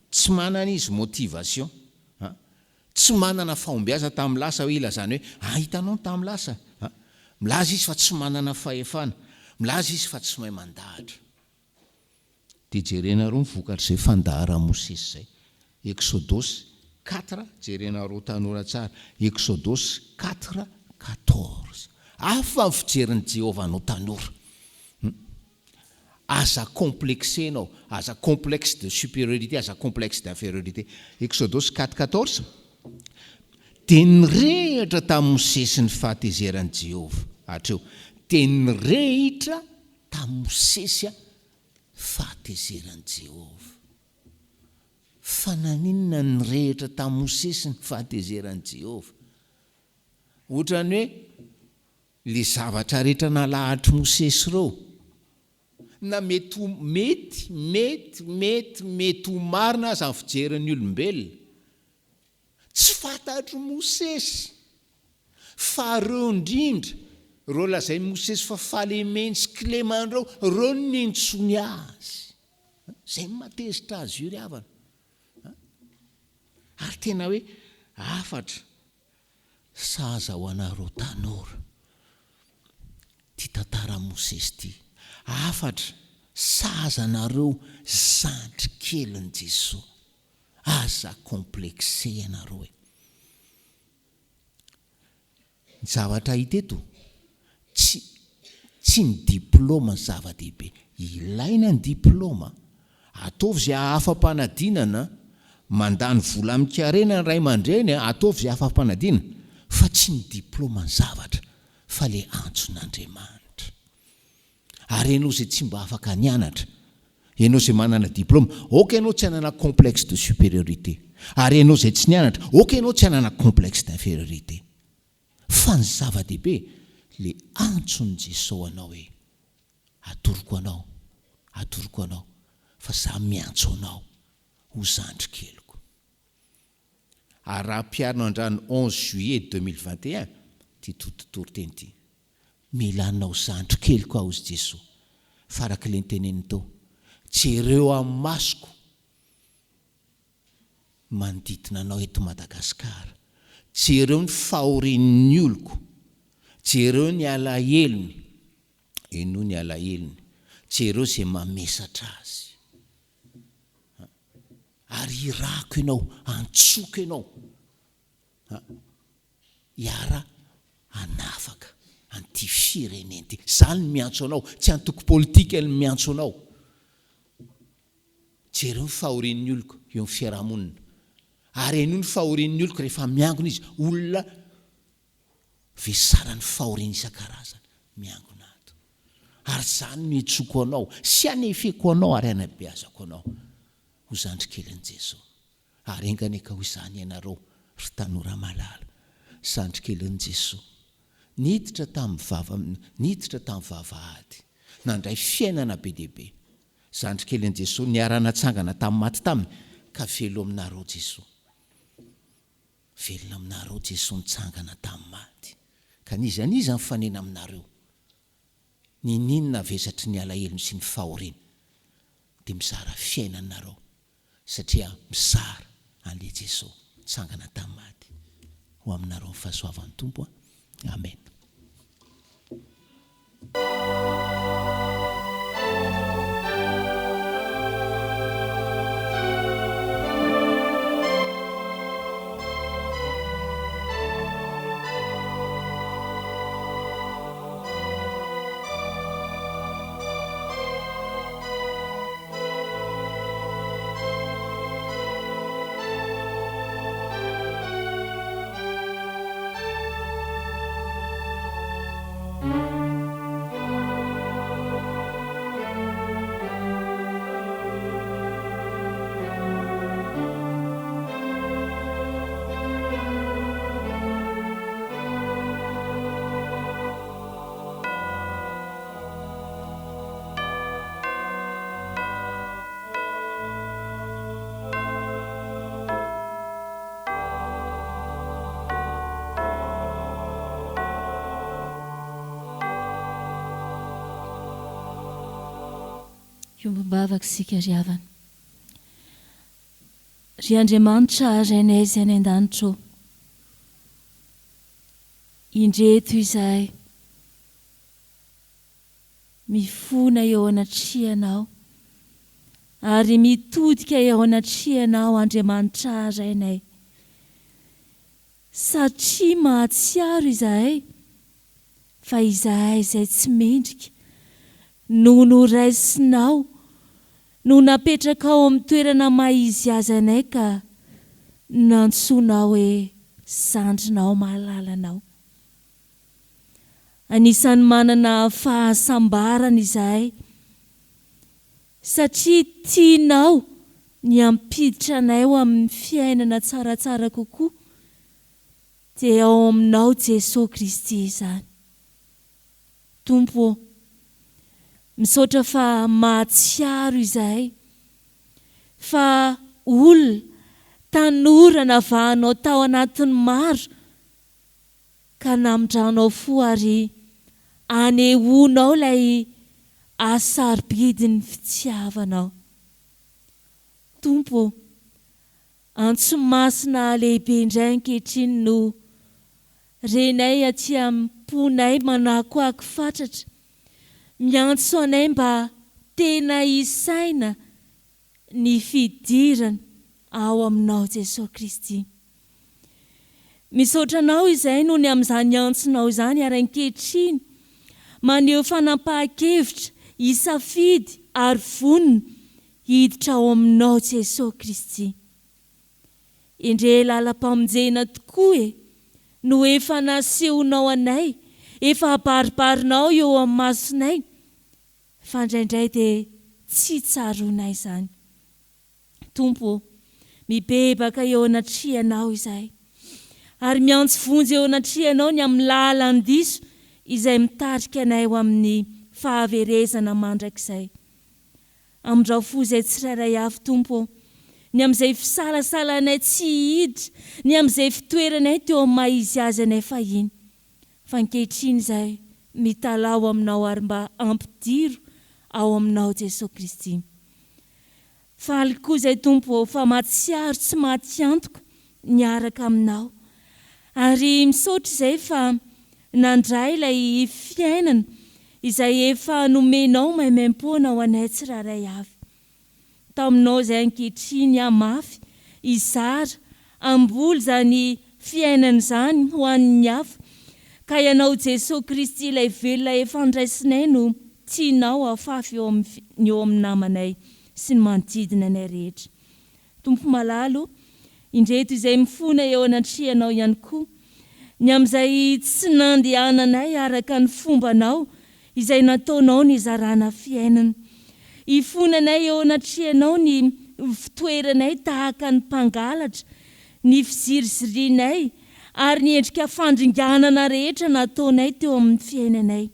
Tsy manana izy motivation. tsy manana fahombiaza tamin'ny lasa hoe ilazany hoe hitanao tamin'ny lasa milaza izy fa tsy manana fahefana, milaza izy fa tsy mahay mandahatra. Dia jerena roa mivokatr'izay fandahara Mosesy zay. Exodosy 4, jerena roa tanora tsara. Exodosy 4:14. Afa ny fijerin'i Jehovah no tanora. Aza complexenao, aza complexe de supériorité, aza complexe d'infériorité. Exodosy 4:14. Dia nirehitra tamin'ny Mosesy ny fahatezeran'i Jehovah. Hatreo, dia nirehitra tamin'ny Mosesy fahatezeran'i Jehovah. Fa naninona nirehitra tamin'ny Mosesy ny fahatezeran'i Jehovah? Ohatrany hoe le zavatra rehetra nalahatra Mosesy ireo, na mety ho marina aza ny fijerin'ny olombelona, tsy fantatry Mosesy fa reo indrindra, reo lazay Mosesy fa fahalemeny sy kilemandreo, reo nentsony azy. Zay matezitra azy io ry havana. Ary tena hoe afatra saza ho anareo tanora ty tantara Mosesy ty. Afatra saza nareo zandry kelin' Jesosy. Aza complexe ianareo. Ny zavatra hita eto, tsy ny diplôma ny zava-dehibe. Ilaina ny diplôma, ataovy zay hafam-panadinana, mandany vola mikarena ny ray aman-dreny, ataovy zay hafam-panadinana, fa tsy ny diplôma ny zavatra, fa le antson'Andriamanitra. Ary ianao zay tsy mba afaka nianatra, ianao zay manana diplôma, oka ianao tsy hanana complexe de supériorité. Ary ianao zay tsy nianatra, oka ianao tsy hanana complexe d'infériorité. Fa ny zava-dehibe, le antson'i Jesosy anao hoe atoroko anao, fa za miantso anao ho zandry keliko. Ary raha mpiarina andrano 11 juillet 2021, ty tototory teny ty, mila anao zandry keliko aho izy Jesosy. Farak' le nyteneniny tao, jereo amin'ny masoko manodidina anao eto Madagasikara, jereo ny fahorian'ny oloko, jereo ny alahelyny, eno ny alahelyny, jereo zay mamesatra azy. Ary irako ianao, antsoko ianao, iara anafaka anty fireneny ty. Zany miantso anao, tsy antoko politika ny miantso anao. Jereo ny fahorian'ny oloko eo amin'ny fiarahamonina. Ary eno ny fahorian'ny oloko rehefa miangona izy, olona vesara ny fahoriany isan-karazany miangona ato. Ary zany mitsoko anao, sy anefeko anao ary anabeazako anao ho zandry kelin'i Jesosy. Ary enganeka ho izany ianareo ry tanora malala, zandry kelin'i Jesosy. Niditra tamin'ny vavahady, nandray fiainana be dehibe. Zandry kelin'i Jesosy niara-natsangana tamin'ny maty taminy, ka velo aminareo Jesosy. Velona aminareo Jesosy nitsangana tamin'ny maty. Ka niza ny fanena aminareo. Ninona vesatry ny alahelo sy ny fahoriana, dia mizara fiainanareo, satria mizara an'le Jesosy nitsangana tamin'ny maty. Ho aminareo ny fahasoavan'ny Tompo. Amen. Iombam-bavaka sika ry havana. ry Andriamanitra rainay izay any an-danitra ô, indreto izay mifona eo anatrianao ary mitodika eo anatrianao Andriamanitra rainay, satria mahatsiaro izahay fa izahay izay tsy mendrika no noraisinao no napetraka ao amin'ny toerana maizy azy anay ka nantsoinao hoe zandrinao mahalalanao. Anisany manana fahasambarana izahay satria tianao ny ampiditra anay ao amin'ny fiainana tsaratsara kokoa dia ao aminao Jesosy Kristy izany. Tompo, misaotra fa mahatsiaro izahay fa olona tanora navahanao tao anatin'ny maro ka namindranao fo ary anehoanao ilay asaribidiny fitiavanao. Tompo, antso masina lehibe indray ankehitriny no renay aty amponay manakoako fatratra, miantso anay mba tena isaina ny fidirana ao aminao Jesosy Kristy. Misaotra anao izay no ny amin'izany antsonao izany ary ankehitriny maneho fanampahan-kevitra hisafidy ary vonona hiditra ao aminao Jesosy Kristy. Indre lalam-pamonjena tokoa no efa nasehonao anay, efa abaribarinao eo amin'ny masonay, fa indraindray dia tsy tsaroanay izany. Tompo, mibebaka eo anatrianao izay ary miantso vonjy eo anatrianao ny amin'ny lalan-diso izay mitarika anay ho amin'ny fahaverezana mandrakizay. Amin'izao fo izay tsirairay avy Tompo, ny amin'izay fisalasalanay tsy hiditra, ny amin'izay fitoeranay teo amin'ny maizy azy anay fahiny, fa ankehitriny izay mitalao aminao ary mba ampidiro ao aminao Jesosy Kristy. Faly koa izay Tompo fa mahatsiaro tsy mahatiantoko niaraka aminao ary misaotra izay fa nandray ilay fiainana izay efa nomenao maimaimpona ho anay tsirairay avy. Taminao izay ankehitriny amafy, izara, amboly izany fiainana izany ho an'ny hafa, ka ianao Jesosy Kristy ilay velona efa andraisinay no tianao afafy eo amin'ny namanay sy ny manodidina anay rehetra. Tompo malalo, indreto izay mifona eo anatrianao ihany koa, ny amin'izay tsy nandehananay araka ny fombanao izay nataonao ny zarana fiainana. Ifonanay eo anatrianao ny fitoeranay tahaka ny mpangalatra, ny fizirizirianay ary ny endrika fandringanana rehetra nataonay teo amin'ny fiainanay.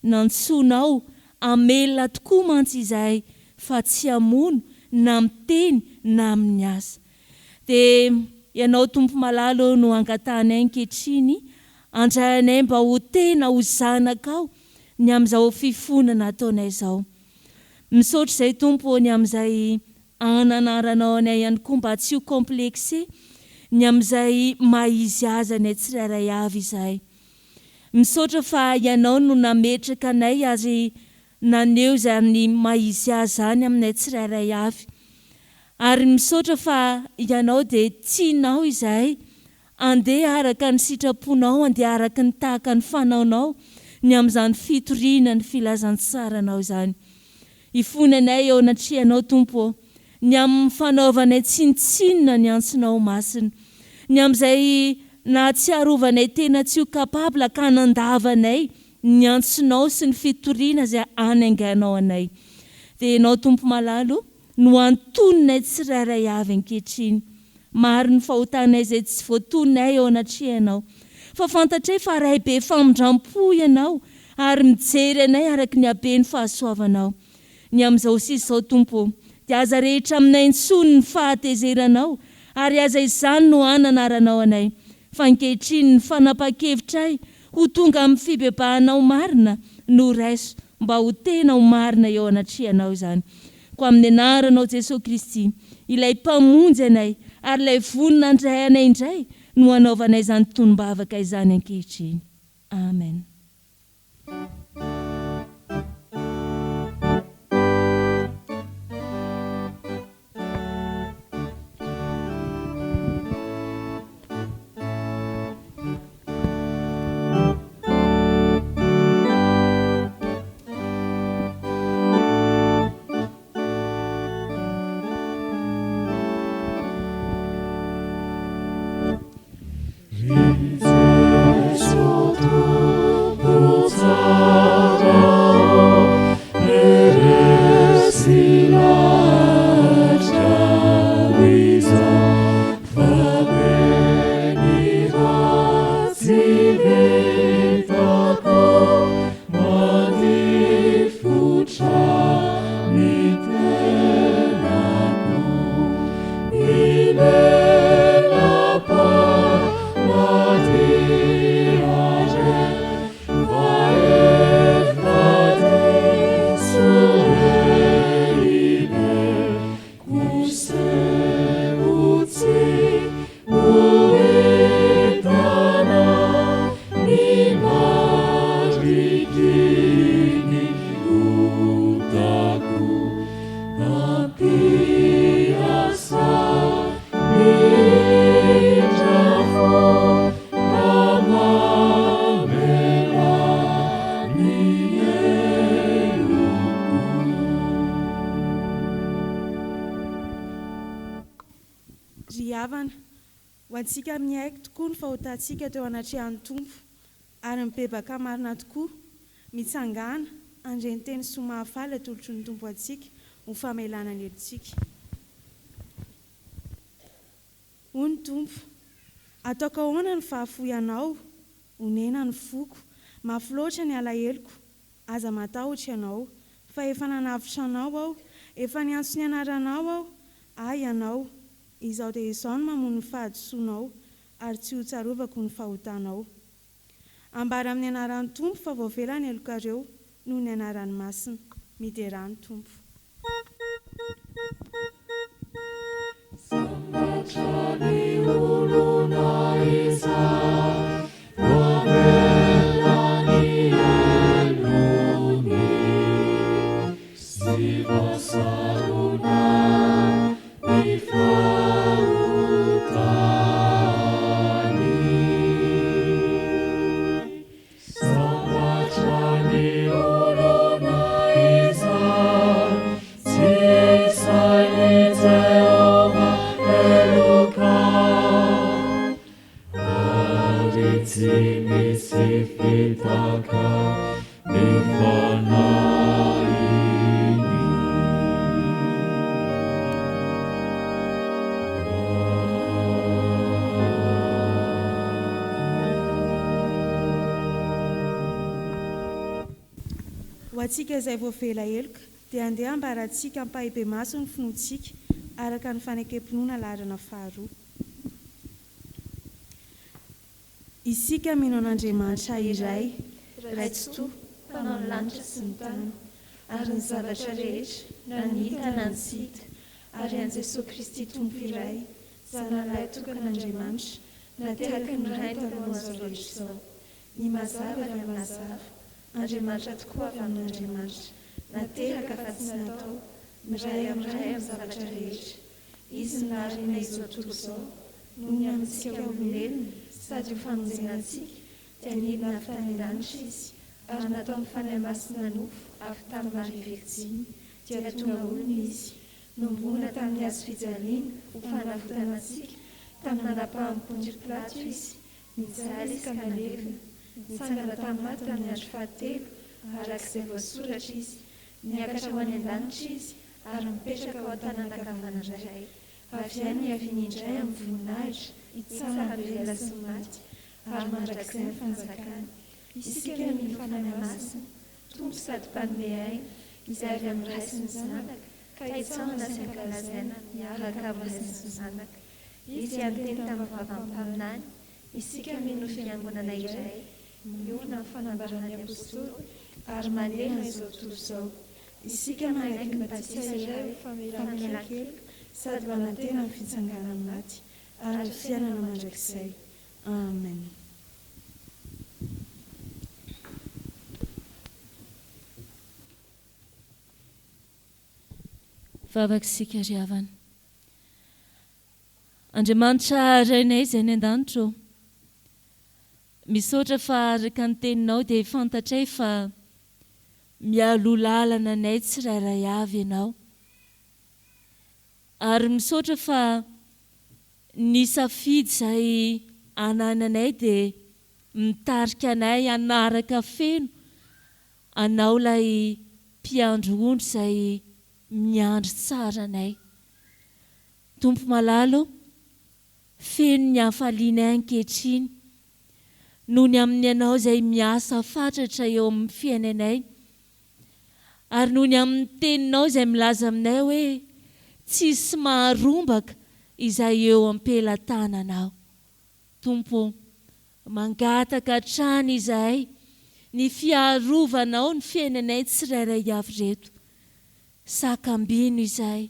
Nantsoinao amelona tokoa mantsy izahay fa tsy hamono na miteny na amin'ny asa. Dia ianao Tompo malalo no angatanay ankehitriny, andrayanay mba ho tena ho zanakao ny amin'izao fifonana ataonay izao. Misaotra izay Tompo ny amin'izay ananaranao anay ihany koa mba tsy ho komplekse, ny amin'izay maizy azy anay tsirairay avy izay. Misaotra fa ianao no nametraka anay ary naneo izany maizy azy zany aminay tsirairay avy. Ary misaotra fa ianao dia tianao izahay andeha araka ny sitraponao, andeha araka ny tahaka ny fanaonao ny amin'izany fitoriana ny filazantsaranao izany. Ifonanay eo anatrianao Tompo, ny amin'ny fanaovanay tsinitsinina ny antsonao masina, ny amin'izay nahatsiarovanay tena tsy ho kapabla ka nandavanay ny antsonao sy ny fitoriana izay anaingainao anay. Dia ianao Tompo malalo no antononay tsirairay avy ankehitriny. Maro ny fahotanay izay tsy voatononay eo anatrianao, fa fantatray fa ray be famindram-po ianao ary mijery anay araka ny habeny fahasoavanao. Ny amin'izao sisa izao Tompo, dia aza rehetra aminay intsony ny fahatezeranao ary aza izany no ananaranao anay. Fa ankehitriny ny fanapahan-kevitray ho tonga amin'ny fibebahanao marina no raiso mba ho tena ho marina eo anatrianao izany. ko amin'ny anaranao Jesosy Kristy ilay mpamonjy anay ary ilay vonina andray anay indray no anaovanay izany tonombavaka izany ankehitriny. Amen. Antsika amin'ny haiko tokoa ny fahotantsika teo anatrehan'ny Tompo ary mibebaka marina tokoa mitsangana andreny teny somahafaly atolotry ny Tompo antsika ho famelana ny helontsika. Hoy ny Tompo, ataoko ahoana ny fahafoy anao, honena ny foko, mafy loatra ny alaheloko, aza matahotra ianao, fa efa nanavitra anao aho, efa niantso ny anaranao aho, ay ianao. Izao dia izao no mamono ny fahadisoanao ary tsy ho tsarovako ny fahotanao. Ambara amin'ny anaran'ny Tompo fa voavela ny helokareo noho ny anaran'ny masina. Miderany Tompo. Sambatra ny olona izay, voavela ny elony, sy voasarona ny Antsika izay voavela heloka dia andeha ambaratsika ampahibe maso ny finoantsika araka ny fanekempinoana larana faharoa. Isika mino an'Andriamanitra iray, raitsotoa, mpanao ny lanitra sy ny tany, ary ny zavatra rehetra na ny hita na ny tsy hita, ary an' Jesosy Kristy Tompo iray, zanalahy tokan'Andriamanitra, nateraka ny ray talohan'izao rehetra izao, ny mazava avy amin'ny mazava, Andriamanitra tokoa avy amin'Andriamanitra, nateraka fa tsy natao, miray amin'ny zavatra rehetra. Izy narina izao tontolo izao, noho ny amintsika olombelona sady ho famonjenantsika, dia nidina avy tany an-danitra izy, ary natao ny fanahy masina nofo avy tamin'ny Marivelitsiny, dia tonga olona izy, nombona tamin'ny hazo fijaliana ho fanavotana antsika, tamin'ny nanapaham-Pontsy Pilato izy, nijaly izy ka nalevina. Nitsangana tamin'ny maty tamin'ny andro fahatelo, arak'izay voasoratra izy, niakatra ho any an-danitra izy, ary mipetraka ao an-tanàna ankavanana. Avy any niaviany indray amin'ny voninahitra, itsara velona sy maty, ary mandrakizay ny fanjakana. Isika mino fanahy masina, Tompo sady mpanome aina, izay avy amin'ny ray sy ny zanaka, ka hitsahana sy ankalazaina miaraka amin'ny ray sy ny zanaka. Izy anteny tamin'ny vavam-paminany, isika mino fiangonana iray, miorina amin'ny fanambarana ny apôstôly, ary maneho izao tontolo izao. isika manaiky ny batisa iray famelakely sady manantena ny fitsangana ny maty ary ny fiainana mandrakizay. Amen. Vavaka sika ry havana. Andriamanitra rainay izay ny an-danitra, misaotra fa araka ny teninao dia fantatray fa mialo lalana anay tsirairay avy ianao. Ary misaotra fa ny safidy izay anananay dia mitarika anay anaraka feno anao ilay mpiandro ondry izay miandry tsara anay. Tompo malalo, feno ny hafalianay ankehitriny noho ny amin'ny anao izay miasa fatratra eo amin'ny fiainanay, ary noho ny amin'ny teninao izay milaza aminay hoe tsisy maharombaka izay eo am-pelantananao. Tompo, mangataka hatrany izahay ny fiarovanao ny fiainanay tsirairay avy reto. Sakambino izahay,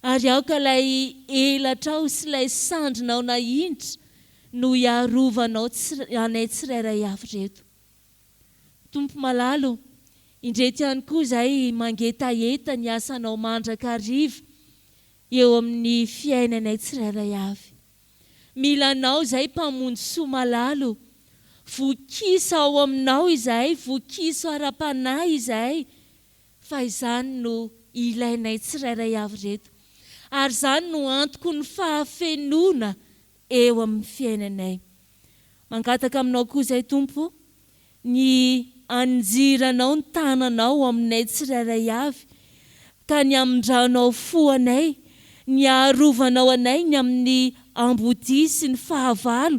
ary aoka ilay elatrao sy ilay sandrinao na indra no hiarovanao anay tsirairay avy reto. Tompo malalo, indreto ihany koa izay mangetaheta ny asanao mandrakariva eo amin'ny fiainanay tsirairay avy. Milanao izay mpamonjy soa malalo, vokiso ao aminao izahay, vokiso ara-panahy izahay, fa izany no ilainay tsirairay avy reto. Ary izany no antoko ny fahafenona eo amin'ny fiainanay. Mangataka aminao koa izay Tompo, ny anjiranao ny tananao aminay tsirairay avy, ka ny amindranao fo anay, ny arovanao anay ny amin'ny ambodi sy ny fahavalo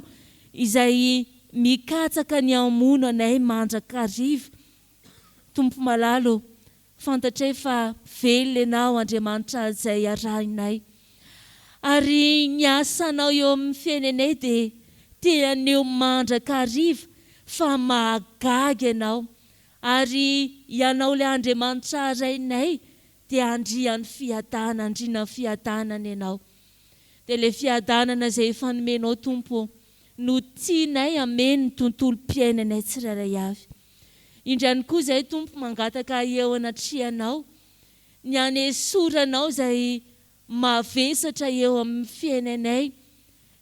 izay mikatsaka ny amono anay mandrakariva. Tompo malalo, fantatray fa velona ianao Andriamanitra izay arahinay. Ary ny asanao eo amin'ny fiainanay dia teaneo mandrakariva fa mahagaga ianao. Ary ianao ilay Andriamanitra arahinay dia andrian'ny fiadanana, andriana fiadanana ianao. Dia ilay fiadanana izay efa nomenao Tompo no tianay ameny ny tontolo-piainanay tsirairay avy. Indrany koa izay Tompo mangataka eo anatrianao, ny hanesoranao izay mavesatra eo amin'ny fiainanay,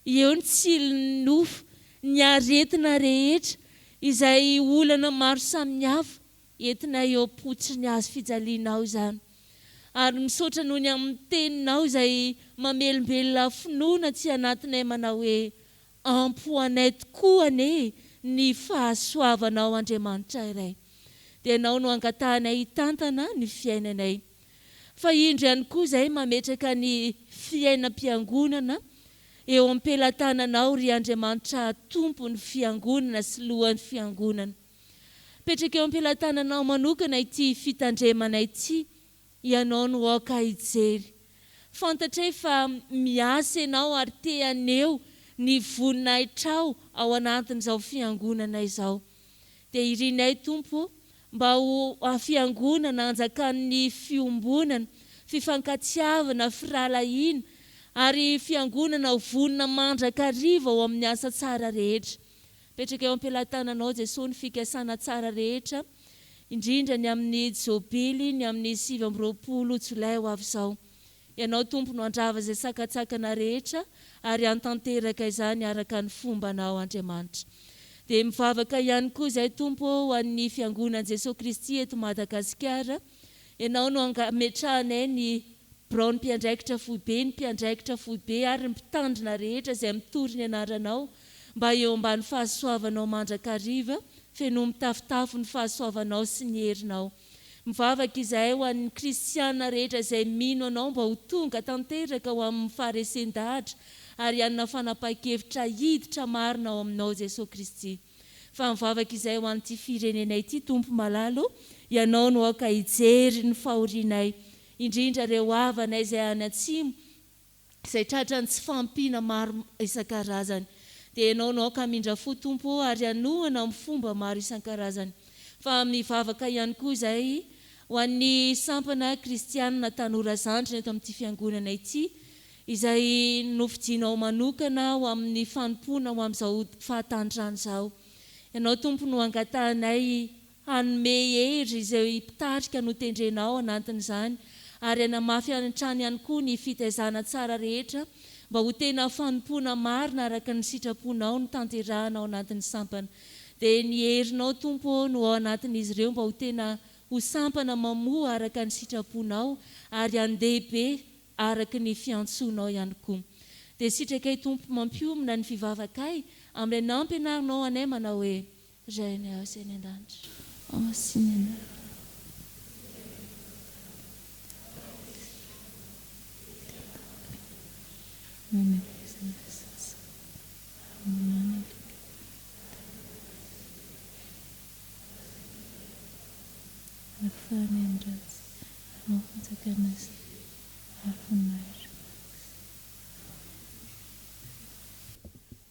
eo ny tsilony nofo, ny aretina rehetra izay olana maro samihafa entina eo am-potry azo fijalianao izany. Ary misaotra noho ny amin'ny teninao izay mamelombelona finoana tsy anatinay manao hoe ampoanay tokoa ane ny fahasoavanao Andriamanitra iray. Dia ianao no angatahanay hitantana ny fiainanay. Fa indro ihany koa izay mametraka ny fiainam-piangonana eo am-pelantananao ry Andriamanitra, tompo ny fiangonana sy lohan'ny fiangonana. Petraka eo am-pelantananao manokana ity fitandremana ity, ianao no aoka hijery. Fantatray fa miasa ianao ary te aneo ny voninahitra ao anatin'izao fiangonana izao. Dia irinay Tompo, mba ho fiangonana anjakan'ny fiombonana, fifankatsiavana, firalahiana, ary fiangonana ho vonina mandrakariva ao amin'ny asa tsara rehetra. Petraka eo am-pelantananao Jesosy ny fikasana tsara rehetra, indrindra ny amin'ny jobily, ny amin'ny 7 Jolay ho avy izao. Ianao Tompo no andrava izay sakatsakana rehetra ary antanteraka izany araka ny fombanao Andriamanitra. Dia mivavaka ihany koa izay Tompo ho an'ny fiangonan'i Jesosy Kristy eto Madagasikara. Ianao no ametrahanay ny braony mpiandraikitra foibe, ny mpiandraikitra foibe ary ny mpitandrina rehetra izay mitory ny anaranao mba eo ambany fahasoavanao mandrakariva, feno mitafitafo ny fahasoavanao sy ny herinao. Mivavaka izahay ho an'ny kristiana rehetra izay mino anao mba ho tonga tanteraka ho amin'ny faharesen-dahatra ary hanana fanapa-kevitra hiditra marina ao aminao Jesosy Kristy. Fa mivavaka izay ho an'ity firenenay ity Tompo malalo, ianao no aoka hijery ny fahorianay, indrindra ireo havanay izay any atsimo, izay tratrany tsy fampiana maro isan-karazany. Dia ianao no aoka mindra fo Tompo ary anohana amin'ny fomba maro isan-karazany. Fa mivavaka ihany koa izay ho an'ny sampana kristianina tanora zandrina eto amin'ity fiangonana ity izay nofidianao manokana ho amin'ny fanompoana ho amin'izao fahatantrano izao. Ianao tompo no angatahnay hanome hery izay mpitarika no tendrenao anatin'izany ary anamafy an-trano ihany koa ny fitaizana tsara rehetra mba ho tena fanompoana marina araka ny sitraponao no tanterahanao anatin'ny sampana. Dia ny herinao tompo no ao anatin'izy ireo mba ho tena ho sampana mamoa araka ny sitraponao ary andehibe araka ny fiantsoanao ihany koa. Dia sitrakay tompo mampiomina ny fivavakay amin'ilay nampianarinao anay manao hoe rainy aho sy ny an-danitra sy ny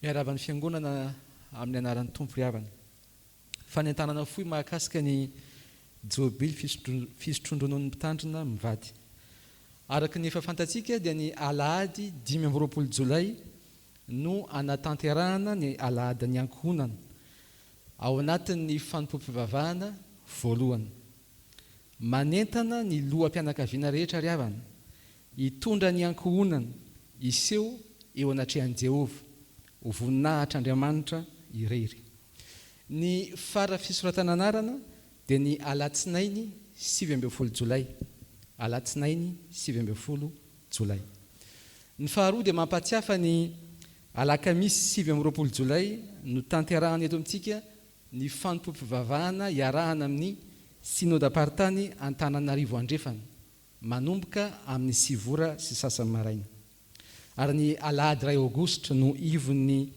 miarava ny fiangonana amin'ny anaran'ny tompo riavana. Fanentanana fohy mahakasika ny jobily fisotrondronon'ny mpitandrina mivady. Araka ny efa fantatsika dia ny Alahady 20 Jolay no anatanterahana ny Alahady ny ankohonana ao anatin'ny Fanompoam-Pivavahana voalohany. Manentana ny loham-pianakaviana rehetra riavana hitondra ny ankohonana iseho eo anatrehan'i Jehovah ho voninahitra Andriamanitra irery. Ny fara fisoratana anarana dia ny alatsinainy 17 Jolay. Alatsinainy 17 Jolay. Ny faharoa dia mampatsiafa ny alakamisy 19 Jolay no tanterahana eto amintsika ny Fanompoam-Pivavahana iarahana amin'ny synodam-paritany Antananarivo andrefana manomboka amin'ny 9 sy sasany maraina. Ary ny Alahady 2 Aogositra no ivon'ny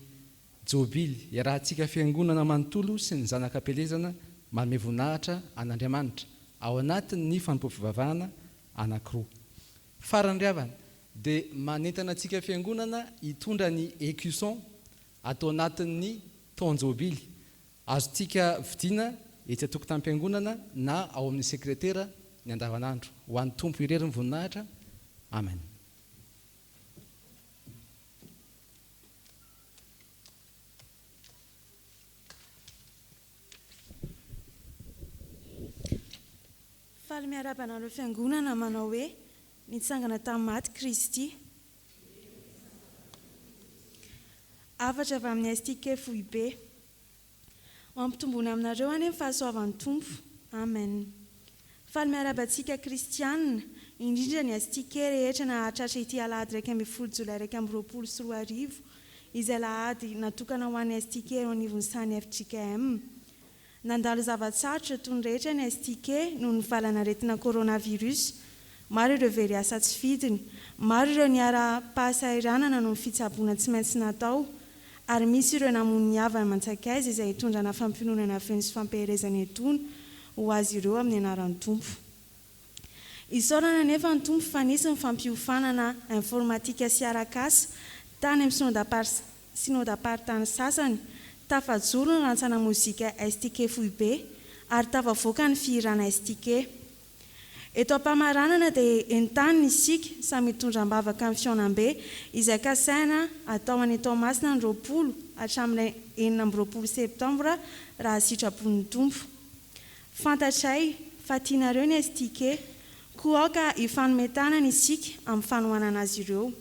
jobily iarahantsika fiangonana manontolo sy ny zanakam-pelezana manome voninahitra an'Andriamanitra ao anatin'ny Fanompoam-Pivavahana anankiroa. Farany riavana dia manentana antsika fiangonana hitondra ny écusson atao anatin'ny taon-jobily. Azontsika vidiana etsy an-tokotanim-piangonana na ao amin'ny sekretera ny andavanandro. Ho an'ny tompo irery ny voninahitra. Amen. Faly miarabana amin'ireo fiangonana manao hoe nitsangana tamin'ny maty Kristy. Afatra avy amin'ny STK fohy be. Mampitombona aminareo any amin'ny fahasoavan'ny tompo. Amen. Faly miarabantsika kristianina indrindra ny STK rehetra na hatratra ity Alahady 1 Jolay 2024 izay Alahady natokana ho an'ny STK eo anivon'ny sany Fjkm. Nandalo zavatsarotra toy ny rehetra ny STK noho ny valanaretina coronavirus. Maro ireo very asa tsy fidiny, maro ireo niara-pahasahiranana noho ny fitsaboana tsy maintsy natao, ary misy ireo namono ny havana mantsakaiza izay hitondrana fampiononana feno sy fampiherezana etony ho azy ireo amin'ny anaran'ny tompo. Isaorana nefa ny tompo fa nisy ny fampiofanana informatika sy arakasa tany amin'ny synodam-paritany sasany tafajoro ny rantsana mozika STK fohy be ary tafavoaka ny fihirana STK. Eto am-pamaranana dia entany isika samy mitondram-bavaka amin'ny fiaonam-be izay kasaina atao any Tomasina ny 20 hatramin'ny 9 Septambra raha sitrapon'ny tompo. Fantatray fa tianareo ny STK koa ka hifanometana ny isika amin'ny fanohanana azy ireo.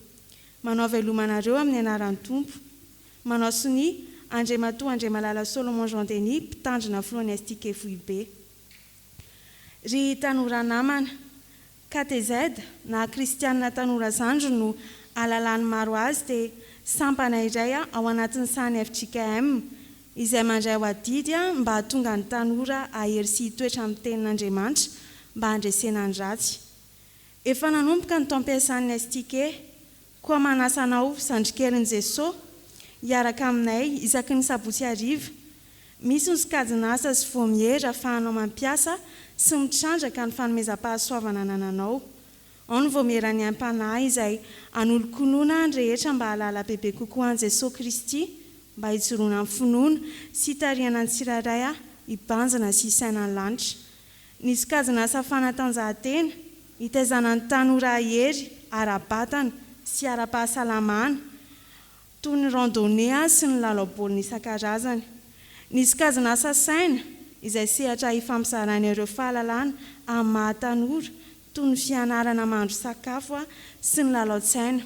Manao velomanareo amin'ny anaran'ny tompo. Manao soni Andriamatoa Andriamalala Solomon Jean Denis mpitandrina filohan'ny STK fohy be. Ry tanora namana, KTZ na kristianina tanora zandro no alalany maro azy dia sampana iray ao anatin'ny sany Fjkm izay mandray ho adidy mba hahatonga ny tanora ahery sy hitoetra amin'ny tenin'Andriamanitra mba handresena ny ratsy. Efa nanomboka ny taom-piasan'ny STK koa manasanao Sandrikerin'i Jesosy hiaraka aminay isaky ny sabotsy hariva. Misy ny sokajina asa sy voamiera ahafahanao mampiasa sy mitrandraka ny fanomezam-pahasoavana nananao. Ao ny voamierany ampanahy izay anolo-konoana ny rehetra mba halala bebe kokoa an' Jesosy Kristy mba hijoroana amin'ny finoana sy hitariana ny tsirairay hibanjana sy isaina ny lanitra. nisy kazana asa fanatanjahantena hitaizana ny tanora hery ara-batana sy ara-pahasalamana toy ny randonnée sy ny lalao baolina isan-karazany. Nisy kazana asa saina izay sehatra ifampizaran'ny ireo fahalalana amin'ny mahatanora toy ny fianarana mahandro sakafo sy ny lalao-tsaina.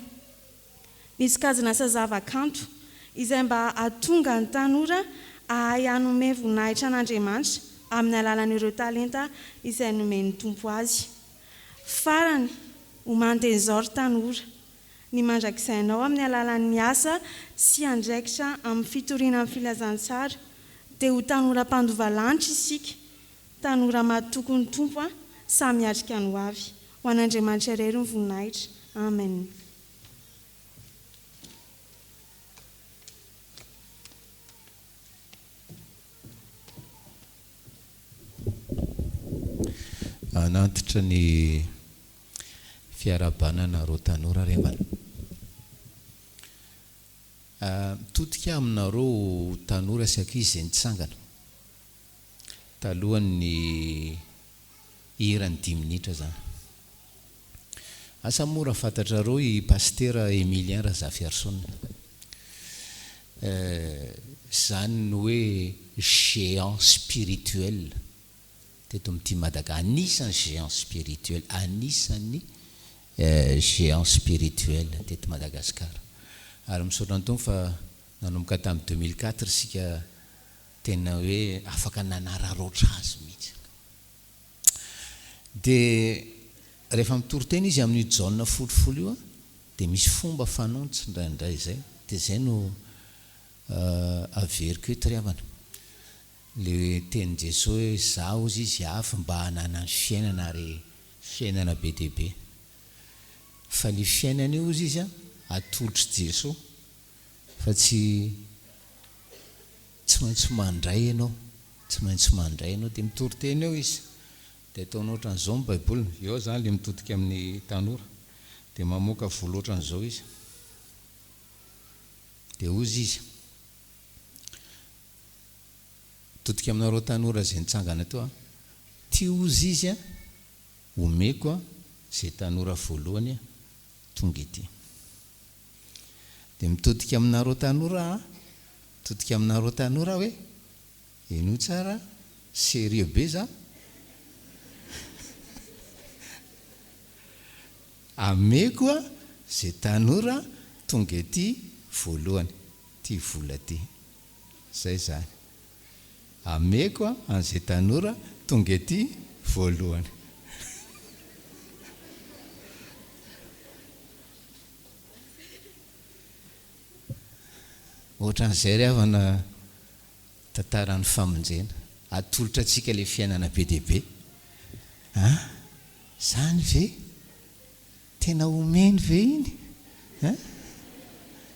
Nisy kazana asa zavakanto izay mba hahatonga ny tanora ahay hanome voninahitra an'Andriamanitra amin'ny alalan'ireo talenta izay nomen'ny Tompo azy. Farany ho mantenizao ry tanora, ny mandrakisainao amin'ny alalan'ny asa sy andraikitra amin'ny fitoriana amin'ny filazantsara dia ho tanora mpandova lanitra isika, tanora mahatoky ny Tompo samy miatrika ny ho avy. Ho an'Andriamanitra irery ny voninahitra. Amen. Anantitra ny fiarabanana ro tanora revana. Mitodika aminareo tanora sy ankizy izay nitsangana. Talohan'ny irany 10 minitra zany. Asa mora fantatra reo I pasteur Emilien Razafiarson. Zany hoe géant spirituel. Teto amin'ity Madagasikara, anisan'ny géant spirituel, anisan'ny géant spirituel teto Madagasikara. Ary misaotra ny tompo fa nanomboka tamin'ny 2004 sika tena hoe afaka nanararoatra azy mihitsy. Dia rehefa mitorotena izy amin'ny jaune folofolo io dia misy fomba fanontso ndraindray zay. Dia zay no averiko eto ry havana. Le teny Jesosy hoe zaho izy afy mba hanana ny fiainana ary fiainana be dia be. Fa le fiainana io izy atolotry Jesosy fa tsy maintsy mandray ianao, tsy maintsy mandray ianao. Dia mitoroteny eo izy. Dia ataonao ohatran'izao ny Baibolina. Eo zany le mitodika amin'ny tanora. Dia mamoaka vola ohatran'izao izy. Dia ozy izy. Mitodika aminareo tanora izay nitsangana teo. Ty ozy izy omeko izay tanora voalohany tonga ety. Dia mitodika aminareo tanora, mitodika aminareo tanora hoe ino tsara, sérieux be za. Ameko izay tanora tonga ety voalohany, ty vola ty. Zay zany. Ameko an'izay tanora tonga ety voalohany. Ohatran'izay ry havana tantaran'ny famonjena. Atolotra antsika le fiainana be dia be. Zany ve? Tena omeny ve iny?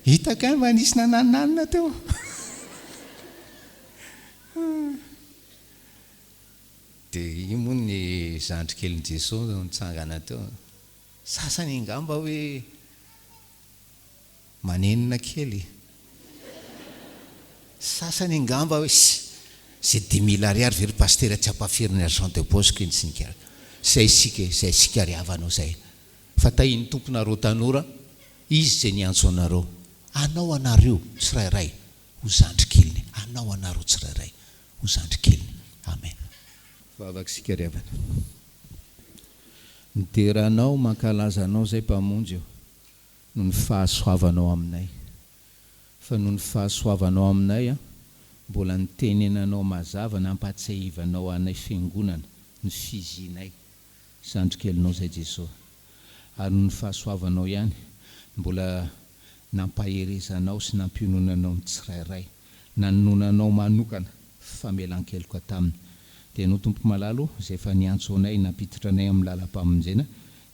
Hitaka mba nisy nananina teo. Dia io moa ny zandrikelin Jesosy nitsangana teo. Sasany angamba hoe manenina kely. Sasany angamba hoe c'est 10 000 ariary very pasteur tsy ampaferiny argent de poche iny sy nikaraka. Zay sika ry havanao zay. Fa tahiny tomponareo tanora, izy zay niantso anareo. Anao anareo tsirairay ho zandrikeliny. Anao anareo tsirairay ho zandrikeliny. Amen. Vavaka sika ry havana. Nideranao mankalaza anao zay mpamonjy eo no ny fahasoavanao aminay. Fa no ny fahasoavanao aminay mbola nitenenanao mazava nampatsehivanao anay fiangonana ny fizinay zandrikelinao zay Jesosy. Ary no ny fahasoavanao ihany mbola nampaherezanao sy nampiononanao ny tsirairay, nanonanao manokana famelan-keloka taminy. Dia no tompo malalo izay efa niantso anay nampititra anay amin'ny lalam-pamonjena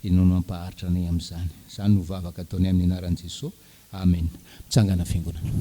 ianao no ampaharitra anay amin'izany. Izany no vavaka ataonay amin'ny anaran'i Jesosy. Amen. Mitsangana fiangonana.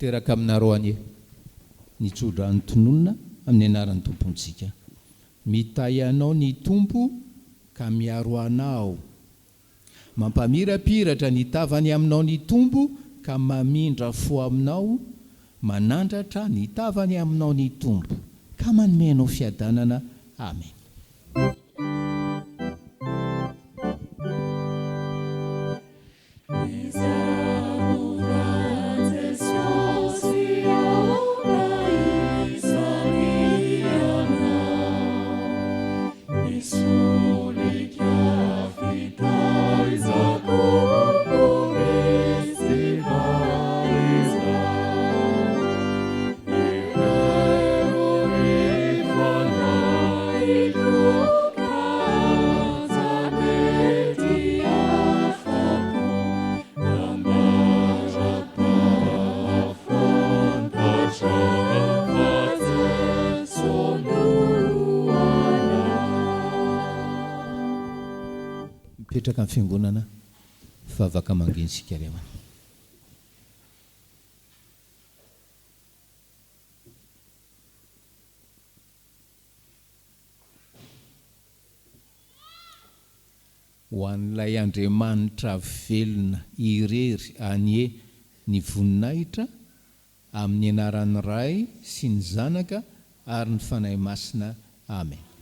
teraka aminaroany nitsodra ny tononona amin'ny anaran'ny tompontsika. Mitay anao ny tompo ka miaro anao, mampamirapiratra ny tavany aminao ny tompo ka mamindra fo aminao, manandratra ny tavany aminao ny tompo ka manomenao fiadanana. Amen. Petraka amin'ny fiangonana fa afaka mangeny sika ry amana. Ho an'ilay Andriamanitra velona irery anie ny voninahitra amin'ny anaran'ny Ray sy ny Zanaka ary ny fanahy masina. Amen.